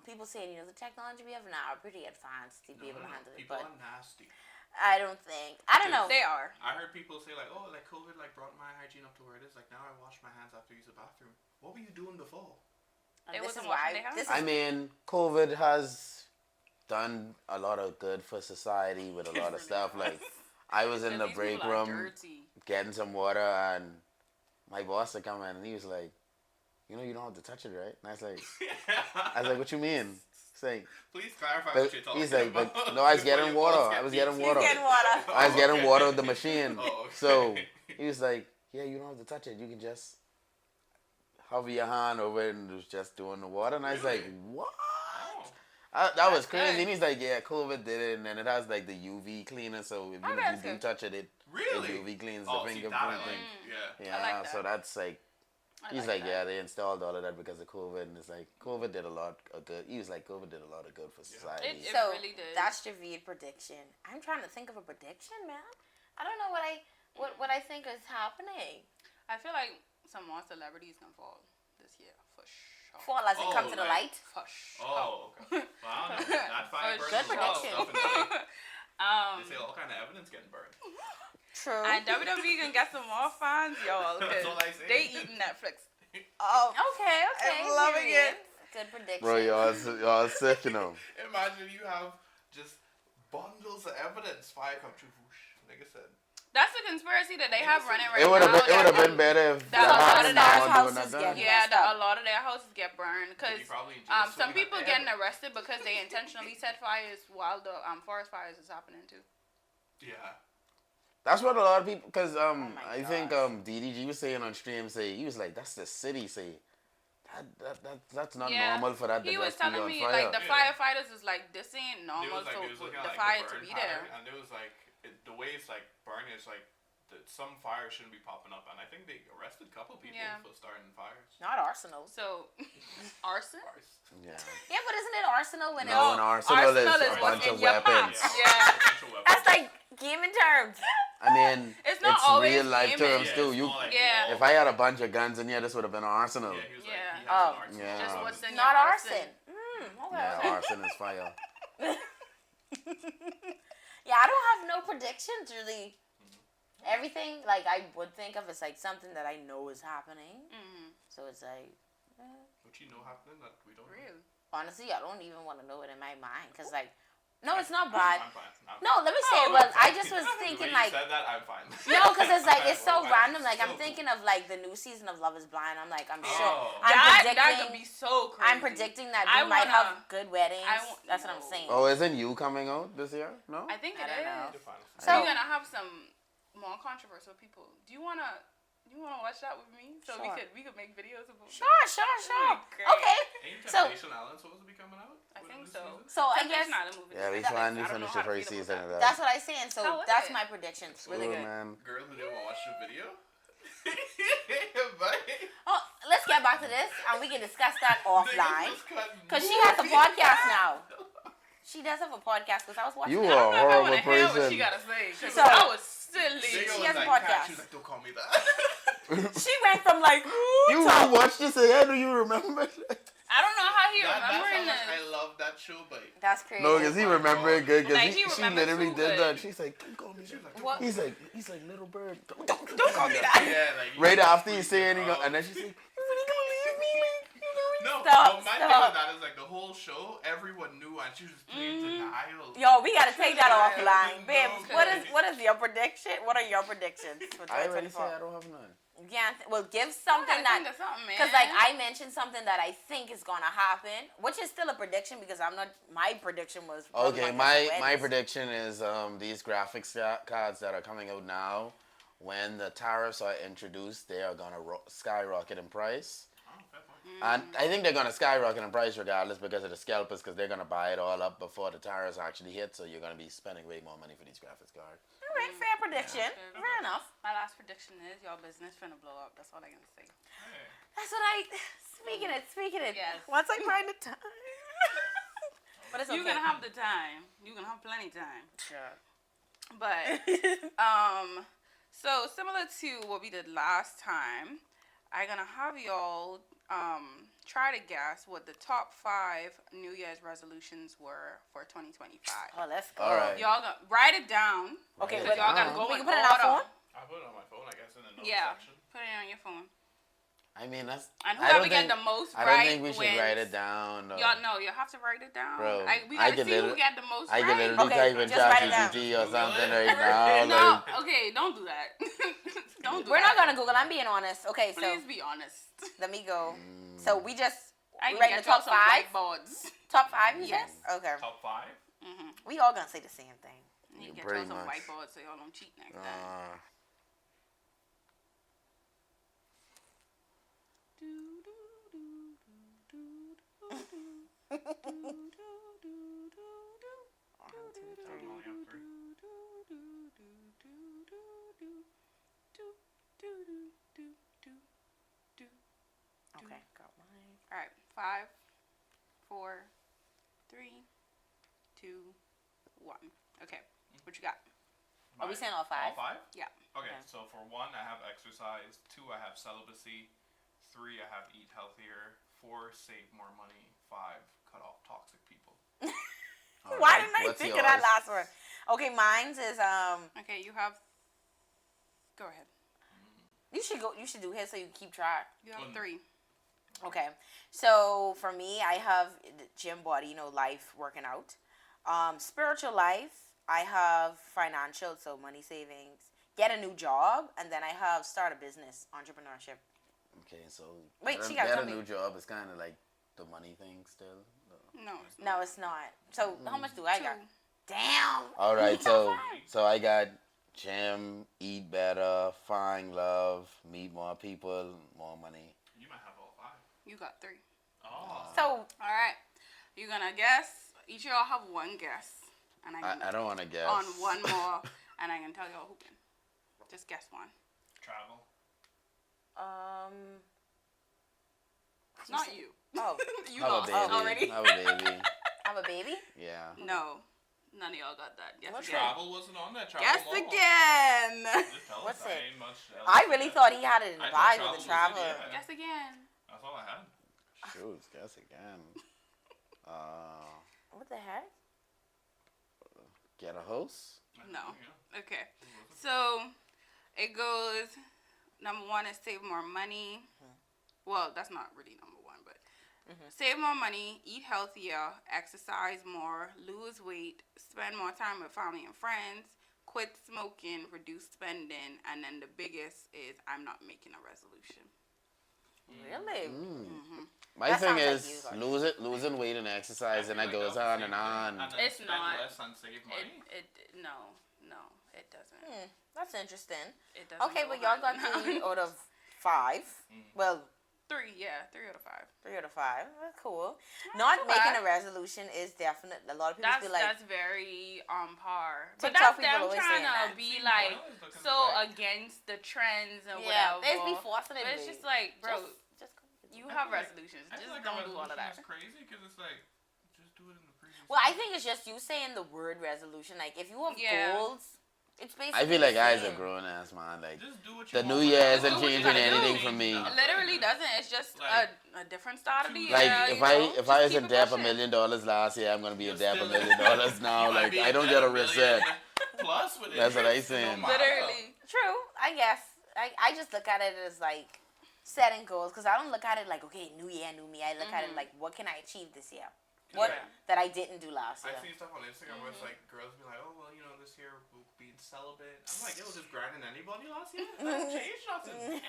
People saying the technology we have now are pretty advanced to be able to handle it, People but are nasty. I don't think. I don't know. They are. I heard people say like, oh, like COVID like brought my hygiene up to where it is. Like now I wash my hands after I use the bathroom. What were you doing before? And They this wasn't is washing why. their hands? This I is mean, COVID has done a lot of good for society with a lot of Really stuff. has. Like, I was in the These break people are room dirty. getting some water, and my boss had come in, and he was like, you don't have to touch it, right? And I was like, what you mean? He's like, Please clarify but what you're talking he's like, about. but no, I was before getting your water. boss I was gets getting beat. water. You get water. I was getting Okay. water with the machine. Oh, okay. So he was like, yeah, you don't have to touch it. You can just hover your hand over it and it was just doing the water. And I was like, Really? what? Oh. That was That's crazy. good. And he's like, yeah, COVID did it. And then it has like the UV cleaner. So if Oh, you that's do good. touch it, it Really? UV cleans Oh, the see, fingerprint that I thing. like. Yeah. Yeah, I like so that. that's like, I he's like, that. yeah, they installed all of that because of COVID. And it's like, COVID did a lot of good. He was like, COVID did a lot of good for society. It So really did. that's Javid prediction. I'm trying to think of a prediction, man. I don't know what I think is happening. I feel like some more celebrities can fall this year for sure. Fall as it Oh, come to the like- light. For sure. Oh, okay. Well, I don't know. That fire For burns Good a lot of prediction. stuff in the- They say um, all kind of evidence getting burned. True. and WWE can get some more fans, y'all. 'cause That's all I say. They eating Netflix. Oh, okay. I'm loving period. it. Good prediction. Bro, y'all sick, you know. Imagine you have just bundles of evidence. Fire come true. Whoosh. Nigga said. That's a conspiracy that they have running right It would now. have been better if That that a lot happened of now their and doing houses that get- then. Yeah, messed up. a lot of their houses get burned because He probably in jail, so some he got people the getting evidence. arrested because they intentionally set fires while the forest fires is happening too. Yeah. That's what a lot of people, because my I think gosh. DDG was saying on stream, he was like, that's the city, that's not Yeah. normal for that to He was just be telling on me fire. like the Yeah. firefighters is like this ain't It normal was like, for it was looking the at, like, fire the to burn be there. pattern, and it was like the way it's like burning is like some fires shouldn't be popping up, and I think they arrested a couple people Yeah. for starting fires. Not Arsenal. So arson? Fires. Yeah. Yeah, but isn't it Arsenal when No, it's... an arsenal is a what's bunch in of your weapons. pots. Yeah. Yeah. Potential weapons. That's like gaming terms. I mean, It's not always real life gaming. terms Yeah, too. it's You, more like Yeah. wall. if I had a bunch of guns in here, this would have been an arsenal. Yeah, he was like, Yeah. he has Oh. an arsenal. Yeah. Just what's in Not your arson. Okay. Yeah, okay. arson is fire. Yeah, I don't have no predictions really. Everything like I would think of is like something that I know is happening. Mm, So it's like, What you know happening that we don't know? real. honestly, I don't even want to know it in my mind because like, no, it's not bad. I'm fine. I'm No, let me say it. Oh. But I just was The way thinking you like, said that, I'm fine. no, because it's like it's so Well, random. Like I'm so thinking of like the new season of Love Is Blind. I'm like, I'm sure. Oh. I'm That predicting. could be so crazy. I'm predicting that I we might wanna- have good weddings. That's what I'm no. saying. Oh, isn't you coming out this year? No? I think I it don't know. is. You're fine. So- We're gonna have some more controversial people. Do you wanna watch that with me? So Sure. we could make videos about Sure, sure, sure. great. Okay. Ain't So- Temptation Island supposed to be coming out? I With think this so. season? So I Temptation guess Island movie. Yeah, we That- finally I don't finished know the how to first feel about season that. of that. that's what I'm saying. So How was that's it? my predictions. Really Ooh, good. man. Girl who didn't watch the video? Bye. Oh, let's get back to this and we can discuss that offline. Niggas was cutting Because she has a movies podcast out. now. She does have a podcast because I was watching You it. are I a don't know if I horrible wanna hear what person. she gotta say. 'Cause So- that was silly. Nigga She was has a like, podcast. "Cat," she was like, don't call me that. She went from like, You watched this again? Do you remember? I don't know how he That's how remembering much this. I love that show, but that's crazy. No, because he my remembered it God. good. Because Like, he she remembered literally too did good. that. She's like, don't call me she was that. like, What? He's like, little bird. Don't call me that. yeah, like Right after he's saying, Oh. and then she's like, you really gonna leave me? Like, you know? No, Stop, but my stop. thing with that is like the whole show, everyone knew, and she was just playing denial. Yo, we gotta take that Yeah, offline, no, babe. no. What is your prediction? What are your predictions for I already said 2024? I don't have none. Yeah, well, give I something gotta that. think of something, man. Because like I mentioned something that I think is gonna happen, which is still a prediction because I'm not. My prediction was Okay, probably my weddings. prediction is these graphics cards that are coming out now, when the tariffs are introduced, they are gonna skyrocket in price. Oh, fair point. And I think they're gonna skyrocket in price regardless because of the scalpers, because they're gonna buy it all up before the tariffs actually hit. So you're gonna be spending way more money for these graphics cards. All right, fair prediction. Yeah. Fair enough. My last prediction is your business finna blow up. That's all I can say. Hey. That's what I. Speaking it. Yes. Once I find the time. But it's okay. You can have the time. You can have plenty time. Sure. But so similar to what we did last time, I'm gonna have y'all try to guess what the top 5 New Year's resolutions were for 2025. Oh, let's go. All right. Y'all gonna write it down. Okay, Write So it y'all gotta down. go We in can put it on our order. phone? I put it on my phone, I guess, in the notes Yeah, section. put it on your phone. I mean, that's. And I whoever don't get think, the most I right don't think we should wins. write it down. Though. Y'all know you have to write it down. Bro, We I gotta can see who literally- get the most I right. can literally Okay, type in just write it down. ChatGPT or Google something it. right now. No, Like, okay, don't do that. Don't do We're that. not gonna Google. I'm being honest. Okay, so Please be honest. let me go. So we just I can write get the y'all top some 5. whiteboards. Top 5, you Yes. said? Okay. Top 5? We all gonna say the same thing. You can get Pretty y'all some much. whiteboards so y'all don't cheat next time. Okay, got mine. All right, 5, 4, 3, 2, 1. Okay, what you got? Are we Mine? saying all 5? All 5? Yeah. Okay, Okay. so for 1, I have exercise. 2, I have celibacy. 3, I have eat healthier. 4, save more money. 5, cut off toxic people. all Why right, didn't I what's think of that yours? last one? Okay, mine's is Okay, you have. Go ahead. you should go. You should do his so you keep track. You have One. 3. Okay, so for me, I have the gym body, life, working out. Spiritual life, I have financial, so money savings, get a new job, and then I have start a business, entrepreneurship. Okay, so Wait, get she a- gotta get tell a me. new job. It's kind of like the money thing still. No. No, it's not. So how much do I got? 2. Damn. All right, so Top 5. so I got gym, eat better, find love, meet more people, more money. You might have all 5. You got 3. Oh. So All right. You're gonna guess. Each of y'all have one guess, and I don't want to guess. on one more, and I can tell y'all who can. Just guess one. Travel. Not you. Oh, You have a lost baby. already. Have a baby. have a baby? Yeah. No, none of y'all got that. Guess What again. Travel wasn't on there. Travel Guess more. again. Just tell What's us. I it? ain't much else I to really guess. thought he had it in the I thought Bible, the travel was traveler. in, yeah. Guess again. That's all I had. Shoot, guess again. What the heck? Get a host. No. Yeah. Okay. So it goes. Number 1 is save more money. Well, that's not really number 1, but save more money, eat healthier, exercise more, lose weight, spend more time with family and friends, quit smoking, reduce spending, and then the biggest is I'm not making a resolution. Really? My That thing sounds like is losing weight and exercise, and it goes on and on. And then It's spend not. less and save money. No, it doesn't. That's interesting. It doesn't. Okay, go but y'all got hand in 3 hand. out of 5. Well, 3, yeah, 3 out of 5. 3 out of 5. That's cool. Not Not too making bad. a resolution is definitely, a lot of people That's feel like, that's very on par. But TikTok that's people them always trying saying to that. be See, like Boyle is looking so like- against the trends and yeah, whatever. they be forcing it. But it's babe. just like, bro, Just go with it. you I have feel like- resolutions. I feel Just like don't a do all of that. resolution is crazy because it's like, just do it in the previous. Well, I month. think it's just you saying the word resolution. Like, if you have Yeah. goals, it's basically I feel like the I is a same. grown ass man. Like Just do what you the want New right Year now. isn't Do what you changing gotta do. anything for me. Literally doesn't. It's just Like, a different start of the year. Like you if I know? if I Just was in keep it debt $1 pushing. million last year, I'm gonna be in You're debt $1 still- million now. You might Like be I in don't debt get a $1 million reset. Plus with That's what I interest, it don't saying. matter. Literally. True, I guess. I just look at it as like setting goals because I don't look at it like, okay, new year, new me. I look at it like, what can I achieve this year? What Yeah. that I didn't do last I year. see stuff on Instagram where it's like girls be like, oh well, you know, this year we'll be celibate. I'm like, it was just grinding anybody last year. That don't change nothing.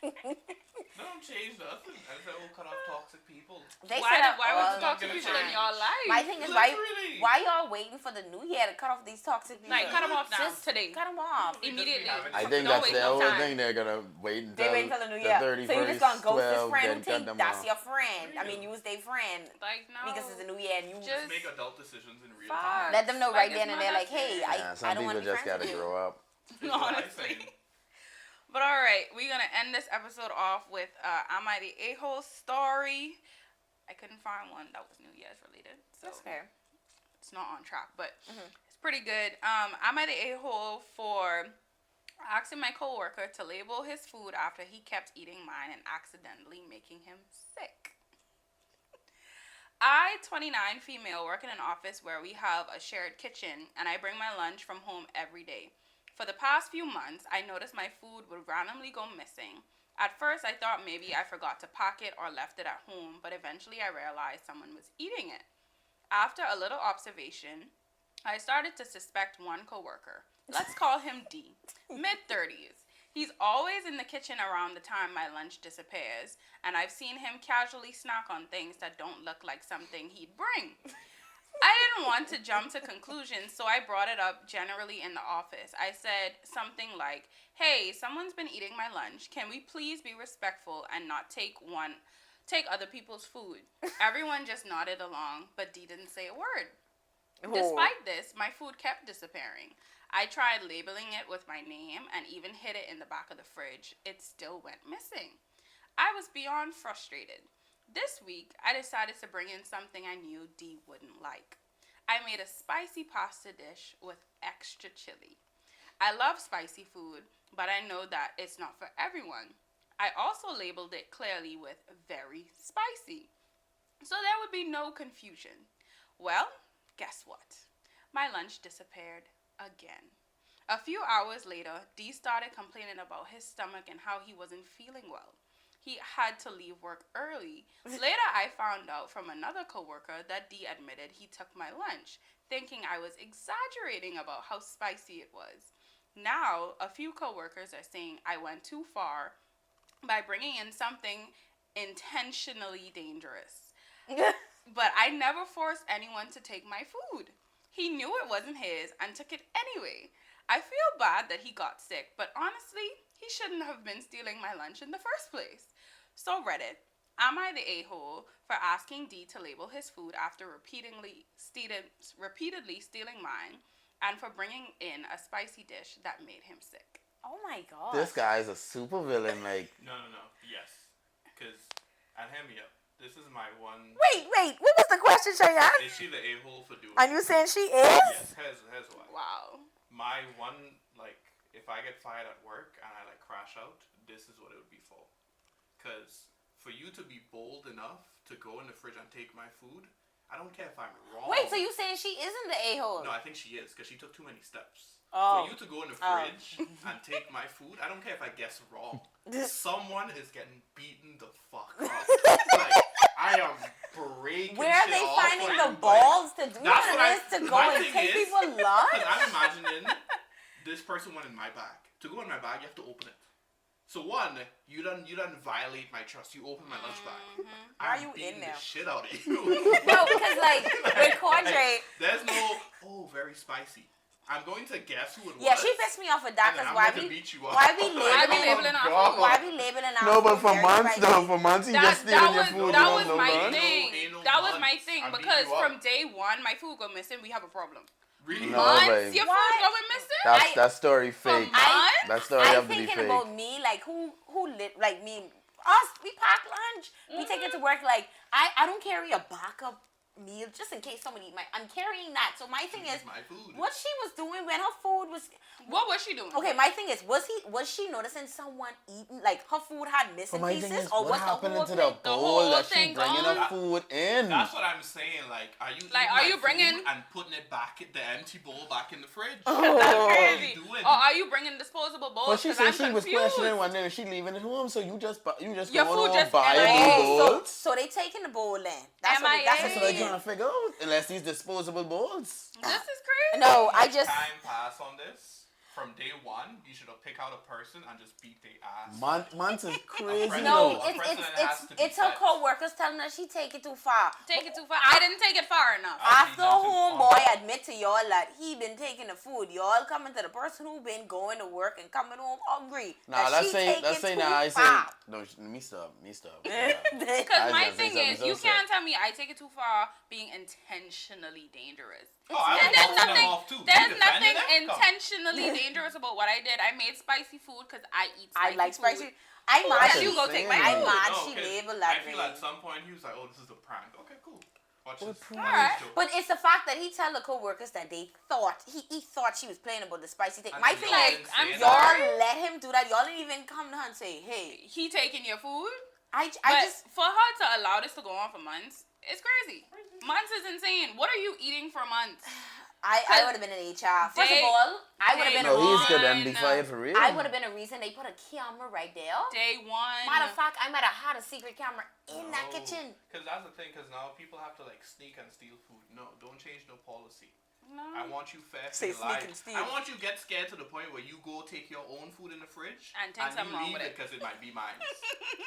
That don't change nothing. I said we'll cut off toxic people. They Why, said that why would all you the talk to gonna people in change. your life? My thing is, Literally. why y'all waiting for the new year to cut off these toxic people? Like, cut them off now, Just today. Cut them off. Immediately. I think Don't that's waste their no whole time. thing. They're gonna wait until They wait until the new the year. 31st, So you just gonna ghost this 12, friend then who cut think them that's off. your friend. I Yeah. mean, use their friend Like, no. because it's the new year and you Just- Make adult decisions in real Fuck. time. let them know Like, right it's then and not there, that like, hey, serious. Yeah, I some don't want people to be just friends gotta with you. grow up. Is what I Honestly. say. But all right, we're gonna end this episode off with "Am I the A-hole" story. I couldn't find one that was New Year's related, so That's fair. it's not on track. But it's Pretty good. I'm at the a-hole for asking my coworker to label his food after he kept eating mine and accidentally making him sick. I, 29 female, work in an office where we have a shared kitchen, and I bring my lunch from home every day. For the past few months, I noticed my food would randomly go missing. At first, I thought maybe I forgot to pack it or left it at home, but eventually I realized someone was eating it. After a little observation, I started to suspect one coworker. Let's call him D, mid-30s. He's always in the kitchen around the time my lunch disappears, and I've seen him casually snack on things that don't look like something he'd bring. I didn't want to jump to conclusions, so I brought it up generally in the office. I said something like, "Hey, someone's been eating my lunch. Can we please be respectful and not take other people's food?" Everyone just nodded along, but D didn't say a word. Despite this, my food kept disappearing. I tried labeling it with my name and even hid it in the back of the fridge. It still went missing. I was beyond frustrated. This week, I decided to bring in something I knew D wouldn't like. I made a spicy pasta dish with extra chili. I love spicy food, but I know that it's not for everyone. I also labeled it clearly with very spicy, so there would be no confusion. Well, guess what? My lunch disappeared again. A few hours later, D started complaining about his stomach and how he wasn't feeling well. He had to leave work early. Later, I found out from another coworker that D admitted he took my lunch, thinking I was exaggerating about how spicy it was. Now, a few coworkers are saying I went too far by bringing in something intentionally dangerous. But I never forced anyone to take my food. He knew it wasn't his and took it anyway. I feel bad that he got sick, but honestly, he shouldn't have been stealing my lunch in the first place. So Reddit, am I the a-hole for asking D to label his food after repeatedly stealing mine and for bringing in a spicy dish that made him sick? Oh my god. This guy's a super villain. Like, No. Yes. Because, and hear me up. This is my one. Wait. What was the question, Cheyenne? Is she the a-hole for doing Are it? you saying she is? Yes, here's why. Wow. My one, like, if I get fired at work and I, like, crash out, this is what it would be for. Because for you to be bold enough to go in the fridge and take my food, I don't care if I'm wrong. Wait, so you saying she isn't the a-hole? No, I think she is, because she took too many steps. Oh. For you to go in the fridge and take my food, I don't care if I guess wrong. Someone is getting beaten the fuck up. Like, I am breaking Where are shit they off finding for the you, balls to do That's what this, to go my and thing take is, people lunch? Because I'm imagining this person went in my bag. To go in my bag, you have to open it. So one, you done violate my trust. You open my lunch bag. Why are I'm you beating in there? the shit out of you. No, because like with Cordray, There's no, very spicy. I'm going to guess who it was. yeah, she pissed me off with that. and then Because I'm why going to we beat you up. why we Why we labeling labeling our God. food? why we labeling our no, but food for very months, spicy? though, for months, he just stealing your food. That you was don't know, my man. thing. Ain't no That was my months. thing I'm beating because you up. from day one, my food go missing. We have a problem. Really? No, Months, babe. your What? food going missing. That story fake. months? That story I'm have to be thinking fake. about me, like who lit, like me, us. We pack lunch. We take it to work. Like I don't carry a backup meal just in case someone eat my. I'm carrying that. So my thing is, my food. what she was doing when her food was. What was she doing? Okay, my thing is, was she noticing someone eating, like her food had missing But my thing pieces, is, or what was the happened whole to thing? the whole bowl that she thing bringing gone? her food in? That's what I'm saying. Like, are you Like, eating are my you bringing- food and putting it back in the empty bowl back in the fridge? That's What are crazy. you doing? Or are you bringing disposable bowls? But she 'Cause said I'm she was confused. questioning one day if she leaving it home, so you just Your go food home just buy MIA. new Oh, bowls. so they taking the bowl in. That's MIA. That's what what I'm they trying to figure out. Unless these disposable bowls. This is crazy. No, I just. Time pass on this. From day one, you should have picked out a person and just beat their ass. Months is crazy. friend- No, A precedent has to be it's her set. co-workers telling her she take it too far. Take it too far. I didn't take it far enough. After Not too homeboy far. admit to y'all that he been taking the food, y'all coming to the person who been going to work and coming home hungry. Nah, that let's she say taking too I say far. no. Me stop. Because I my was gonna say thing is, something you so can't tell me I take it too far being intentionally dangerous. Oh, I And was there's busting them nothing, off too. there's You defended nothing them? Come. intentionally dangerous about what I did. I made spicy food because I eat I spicy like food. spicy. I Who mad tell you she. go take my insane. I food? mad No, she 'cause labeled I that feel way. at some point he was like, "Oh, this is a prank." Okay, cool. Watch What this. proof? Watch Alright. this joke. But it's the fact that he tell the co-workers that they thought he thought she was playing about the spicy thing. And My then thing y'all is, didn't I'm say y'all that. sorry? let him do that. Y'all didn't even come to her and say, hey, He taking your food. I But just for her to allow this to go on for months, it's crazy. Months is insane. What are you eating for months? I would have been in HR. First of all, I would have been No, he's a good and be One. fired for real. I would have been a reason they put a camera right there. Day one. Matter of fact, I might have had a secret camera in that kitchen. Because that's the thing. Because now people have to like sneak and steal food. No, don't change no policy. No. I want you fair Say to sneak life. and steal. I want you get scared to the point where you go take your own food in the fridge And think something you wrong leave with it it. because it might be mine.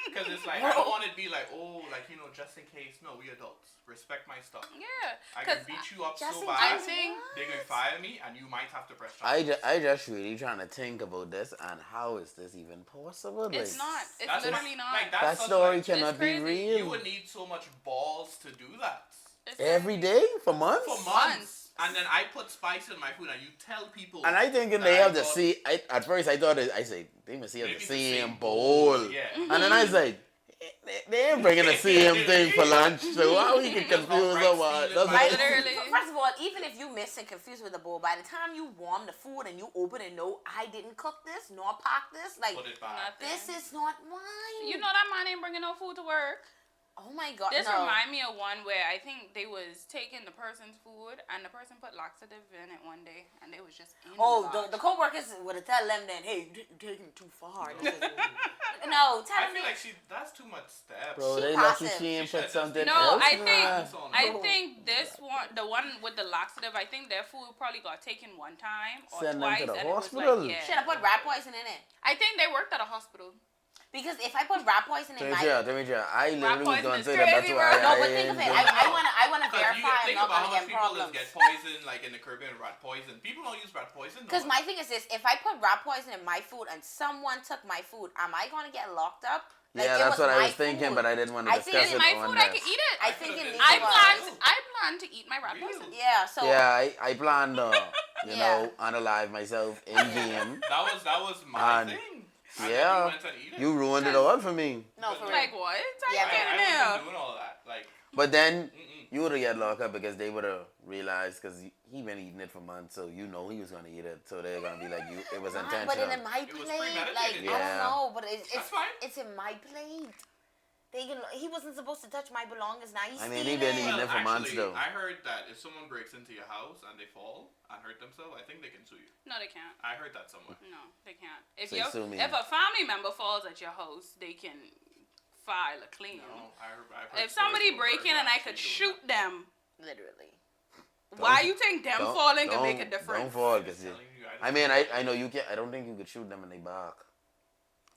Because it's like I don't want it to be like, oh, like just in case. No, we adults. Respect my stuff. Yeah. I can 'Cause beat you up Just so in bad. I'm saying They're gonna fire me, and you might have to press charges. I just really trying to think about this and how is this even possible? it's Like, not. It's That's literally not. like, that that's such, story like, cannot be crazy. You real. would need so much balls to do that It's Every crazy. day for months. for Months. months. And then I put spice in my food, and you tell people. And I thinking that they I have the got- same. At first I thought I said they must have maybe the it's same bowl. Yeah. And then I said they ain't bringing the same thing for lunch, so how we can confuse them? That's Right. Literally. First of all, even if you miss and confused with the bowl, by the time you warm the food and you open and know I didn't cook this nor pack this, like Put it back. Nothing. this is not mine. You know that man ain't bringing no food to work. Oh my god, This no. remind me of one where I think they was taking the person's food and the person put laxative in it one day and they was just in Oh, the the co-workers would have tell them then, hey, you're taking it too far. No. This is- no, tell I them feel they- like that's too much steps. Bro, She they lucky passive. she ain't She put should've something No, else. I in think her. I think the one with the laxative, I think their food probably got taken one time or Send them to twice the and hospital. it was like, yeah. should have put rat poison in it. I think they worked at a hospital. Because if I put rat poison in my Demetria, I literally was poison going is to say that. That's crazy, why bro. no, I but think of it. ain't I wanna Because you verify I'm think not about how gonna much get people problems. get poison, like in the Caribbean, rat poison. People don't use rat poison. Because my thing is this: if I put rat poison in my food and someone took my food, am I gonna get locked up? Like, yeah, it that's was what I my was thinking, food. but I didn't want to I discuss think It's it my on food, I this. can eat it. I think it needs I to be- plan to eat my rat Really? poison. Yeah. So Yeah, I planned, you Yeah. know, unalive myself in game. That was my And- thing. And yeah. then you went and eat it. You ruined it all for me. no, for real. Like what? Yeah, I I get it wasn't now. doing all that. Like, But then mm-mm. you would have got locked up because they would have realized because he been eating it for months, so you know he was gonna eat it. So they're gonna be like, you. It was But intentional. in my It was plate, like premeditated. I don't Yeah. know, but it's That's fine. it's in my plate. He wasn't supposed to touch my belongings. Now he's I mean, stealing. he been eating Well, it for months, actually, though. I heard that if someone breaks into your house and they fall and hurt themselves, I think they can sue you. No, they can't. I heard that somewhere. No, they can't. If Say sue me. if a family member falls at your house, they can file a claim. No, I've heard If stories somebody of break in birds and I actually could doing shoot them, Literally. why you think them Don't- falling could make a don't- difference? Don't fall, that. cause I'm telling you, I mean, I know you can't. I don't think you could shoot them in the back.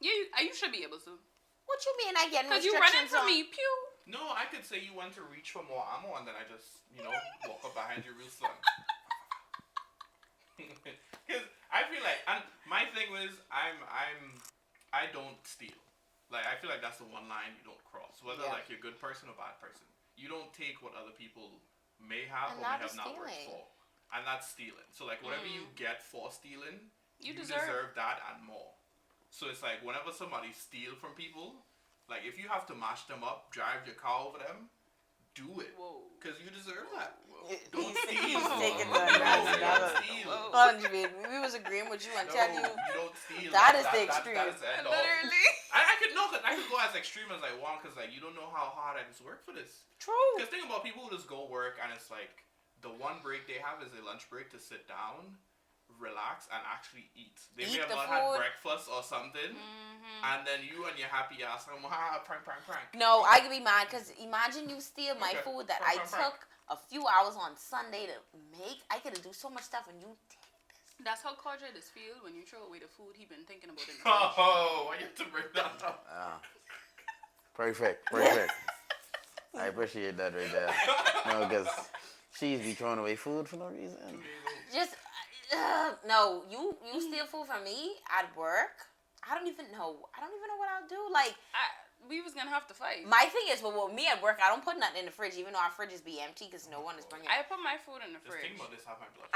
You should be able to. What you mean I get Because you run restrictions into on? me, pew. No, I could say you went to reach for more ammo and then I just, walk up behind you real slow. Because I feel like, and my thing was, I don't steal. Like, I feel like that's the one line you don't cross. Whether, Yeah. like, you're a good person or bad person. You don't take what other people may have And or may that have is not worked stealing. for. And that's stealing. So, like, whatever you get for stealing, You deserve deserve. that and more. So it's like whenever somebody steal from people, like if you have to mash them up, drive your car over them, do it. Whoa. Because you deserve that. He's Don't steal. taking No, that next you level. don't steal. Whoa. Hold on, Jimmy. We was agreeing with you and No, tell you. you don't steal. That is the extreme. That is the end all. Literally. I could no, cause I could go as extreme as I want, cause like you don't know how hard I just work for this. True. Cause think about people who just go work and it's like the one break they have is a lunch break to sit down, relax, and actually eat. They Eat may have the not had food. breakfast or something, and then you and your happy ass come, prank, prank, prank. No, I could be mad because imagine you steal my Okay. food that Frank, I Frank, took a few hours on Sunday to make. I could do so much stuff and you take this. That's how Codred feel when you throw away the food he been thinking about in the fridge. Oh, I get to bring that up. Perfect. I appreciate that right there. No, because she's be throwing away food for no reason. Just no, you steal food from me at work. I don't even know what I'll do. Like We was gonna have to fight. my thing is, well, with me at work, I don't put nothing in the fridge, even though our fridges be empty because no one is bringing. I put my food in the Just fridge. think about this, how my blood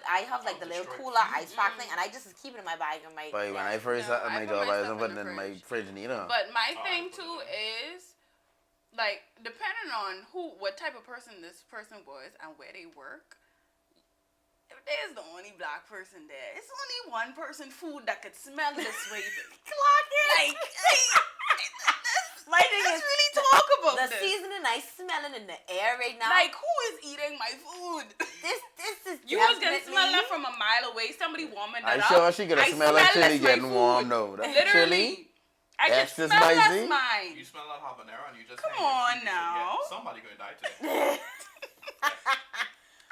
I have like the little cooler ice pack thing, and I just keep it in my bag and my. But when I first No, started I my put job, my I stuff wasn't putting in it the in my fridge. fridge neither. But my Oh, I thing put it too in. is, like depending on what type of person this person was and where they work. If there's the only black person there, it's only one person food that could smell this way. Clock it. Like, My thing let's is, really talk about the this. seasoning, I smell it in the air right now. Like, who is eating my food? this is You was gonna definitely- smell that from a mile away. Somebody warming I that up. sure she could I have smelled that smell chili that's my getting food. warm though. That Literally. I can Extra smell that's spicy? mine. You smell that habanero and you just Come hang your on feet, you say, now. yeah, somebody gonna die today.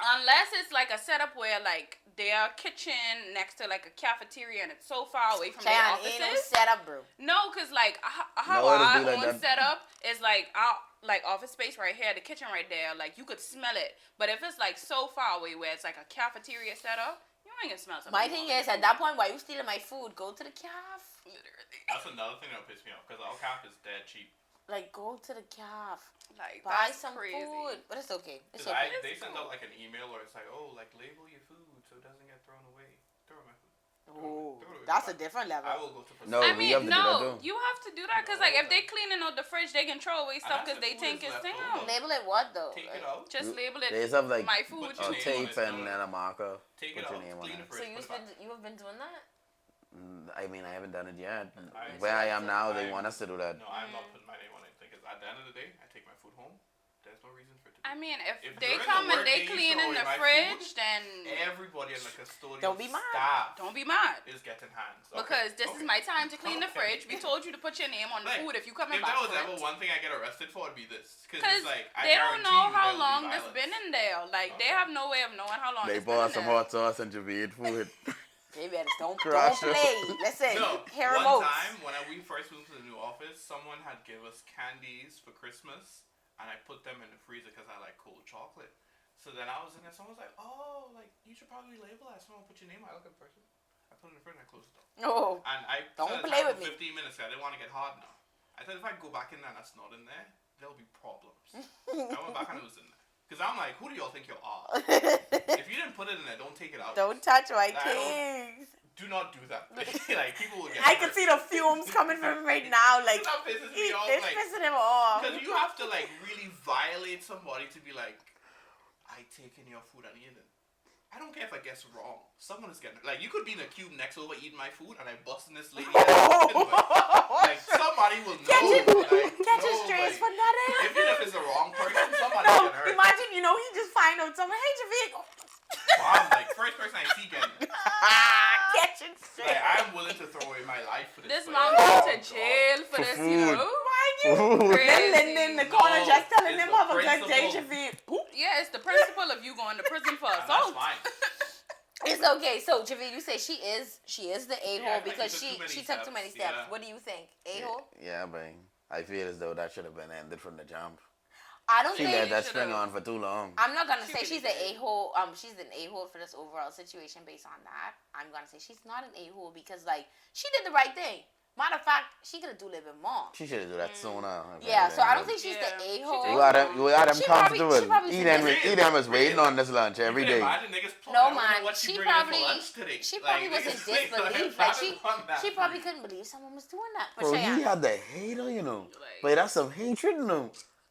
Unless it's like a setup where like their kitchen next to like a cafeteria and it's so far away from their Cheyenne, ain't no offices. setup, bro. No, cause like how No, it'll our be like own that. setup is like our like office space right here, the kitchen right there. Like you could smell it, but if it's like so far away where it's like a cafeteria setup, you ain't gonna smell something. My thing is, at that point, why you stealing my food? Go to the caf. Literally, That's another thing that pisses me off because our cap is dead cheap. Like, go to the caf. like Buy that's some crazy. food. But it's okay. It's Because okay. they send cool. out like an email where it's like, oh, like label your food so it doesn't get thrown away. Throw my food. Oh, Throw it away. that's a different I level. will go to. No, I we mean, have to do that no, too. you have to do that because No, like if they like- cleaning out the fridge, they can throw away stuff because And they if the think food is it's left them. over, Label it what though? Take Like, it out. Just label it. They have like my food. Put your a name tape on it, and no. then a marker. Take Put it your out. name on Clean it. the so fridge. Put it back. you've been doing that? I mean, I haven't done it yet. I- Where I am now, they I- want us to do that. No, I'm not putting my name on it because at the end of the day, I take my food home. There's no reason for it to. I mean, if If they during come the and they workday you clean throw in away the my fridge, food, then Everybody in the custodial Don't be mad. staff don't be mad. is getting hands. Okay, Because this is okay. my time to clean the Okay. fridge. We told you to put your name on the Like, food if you coming If back there was for ever it. one thing I get arrested for, it'd be this. Because Because it's like, I they don't guarantee know you how there will long be this violence. been in there. Like they Okay. have no way of knowing how long They it's been pour in some there. hot sauce and Javier food. Baby, don't Crush it. play. Listen, No, hear one remotes. time when we first moved to the new office, someone had give us candies for Christmas, and I put them in the freezer because I like cold chocolate. So then I was in there, someone was like, "Oh, like you should probably label that. Someone put your name." I look at the person. I put it in the fridge and I closed the door. Oh, And I Don't set a play time with for me. 15 minutes. I didn't want to get hard now. I said if I go back in there and that's not in there, there'll be problems. I went back and it was in there. Because I'm like, who do y'all think you are? If you didn't put it in there, don't take it out. don't touch my I don't- things. Do not do that. Like people will get I can hurt. see the fumes coming from him right now. Like, That pisses me off. it's Like, pissing him off. because you have to like really violate somebody to be like, I taken your food and eaten it. I don't care if I guess wrong. Someone is getting like you could be in a cube next over eating my food and I bust in this lady head open, but, like somebody will know. Catch it, like, catch no, his strays like, for nothing. even if it's the wrong person, somebody No, get hurt. imagine, he just find out someone, hey, Javier. Wow, like first person I see getting it. Catch it straight. Like I'm willing to throw away my life for this. This but- man going to God. jail for For this, food. you know? Food. Crazy. Linda in the corner No, just telling it's him the have a good day, principle. Javier. Poop. Yeah, it's the principle of you going to prison for And that's assault. fine. It's okay. So, Javier, you say she is the a-hole Yeah, like because she took too many she took too many steps, steps. yeah. What do you think? A-hole? Yeah, but I feel as though that should have been ended from the jump. I don't She think let that should've- string on for too long. I'm not gonna She say could she's do an that. a-hole. She's an a-hole for this overall situation based on that. I'm gonna say she's not an a-hole because like she did the right thing. Matter of fact, she could have do a little bit more. She should have do that sooner. Yeah, so I don't think she's Yeah. the She a-hole. did. You got them She probably- comfortable. she probably Eden was waiting on this lunch every You can day. imagine niggas pulling, No, I wonder man, what she bringing in for probably- lunch today. She Like, probably was in niggas think, disbelief. I Like don't want that she probably food. couldn't believe someone was doing that. But Bro, Cheyenne, he had the hater, Like- But that's some hatred,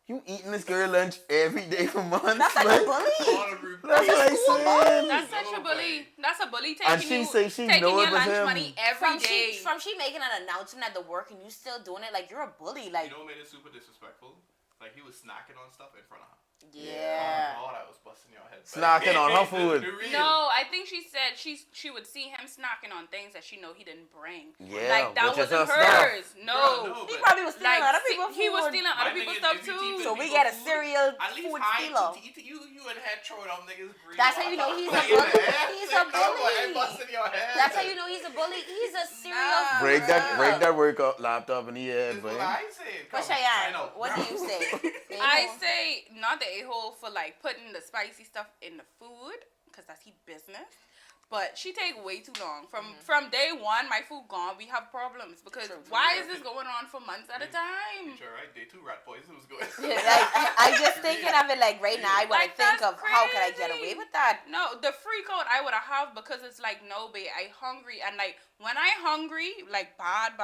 You eating this girl lunch every day for months. that's like man. a bully. On a repeat. That's what I said. That's such a No bully. way. That's a bully taking And she you, say she taking know your it was lunch him. money every day. From she making an announcement at the work and you still doing it, like you're a bully. Like, You know what made it super disrespectful? Like he was snacking on stuff in front of her. yeah. Oh, God, I was busting your head. Snacking on her food. For real. No, I think she said she would see him snacking on things that she know he didn't bring. Yeah, Like that which is wasn't her stuff. hers. No. Bro, no, He but probably was stealing Like other people's he was food. stealing my other thing people's is, stuff if you too. keep So it- we people get a food, serial At least food hide stealer. to eat you and head throw it on niggas. breathe That's how you know water. he's a Like, in the bully. head, He's like, a no, boy, bully. I busted your head. That's how you know he's a bully. He's a serial. Nah. Break food that workout laptop in the head, That's boy. what I said. But Come, Cheyenne, sign up. what do you say? I A-hole? say not the a-hole for like putting the spicy stuff in the food because that's his business. but she take way too long. Mm-hmm. From day one, my food gone. We have problems because True. why is this going on for months at a time? You're right. Day 2 rat poison was good. Like, I just thinking of it like right now. I want Like, to think that's of how could I get crazy. away with that. No, the freak out I would have because it's like, no, babe, I hungry. And like, when I hungry, like bad,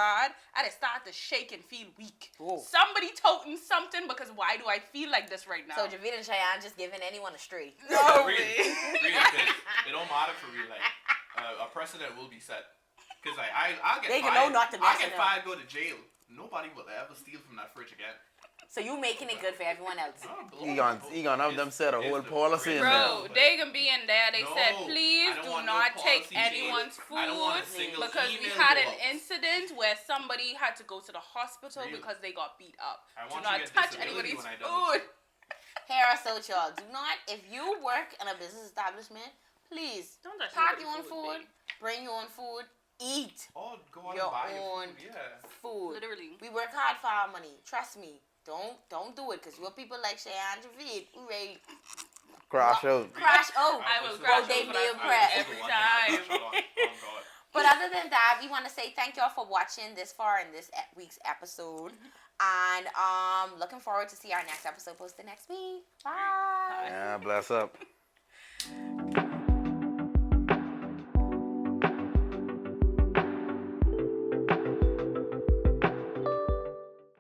I just start to shake and feel weak. Whoa. Somebody toting something because why do I feel like this right now? So Javid and Cheyenne just giving anyone a stray. No, Really, babe. really, 'cause it don't matter for me. Like, a precedent will be set. Because like, I'll get They can fired. know not to I'll mess get it up. fired, go to jail. Nobody will ever steal from that fridge again. So you making it good for everyone else. He gonna have them set a whole policy in there. Bro, they can be in there. They No, said, I please don't do want no not take policy change. anyone's food. I don't want a single Because we email had go an out. incident where somebody had to go to the hospital Really? because they got beat up. I Do want not you to get touch disability anybody's when I done food. Here are so y'all. Do not, if you work in a business establishment, please Don't touch pack anybody's your own food, babe. bring your own food, eat Oh, go out your and buy your own food. Yeah. food. Literally. We work hard for our money. Trust me. Don't do it, because you're people like Cheyenne Javid who ready Crash out. crash out. I will This is crash what- they over meal that prep. food this is every the one thing I time. crash out on. Oh, God. But other than that, we want to say thank y'all for watching this far in this week's episode. And looking forward to see our next episode posted next week. Bye. Yeah, bless up.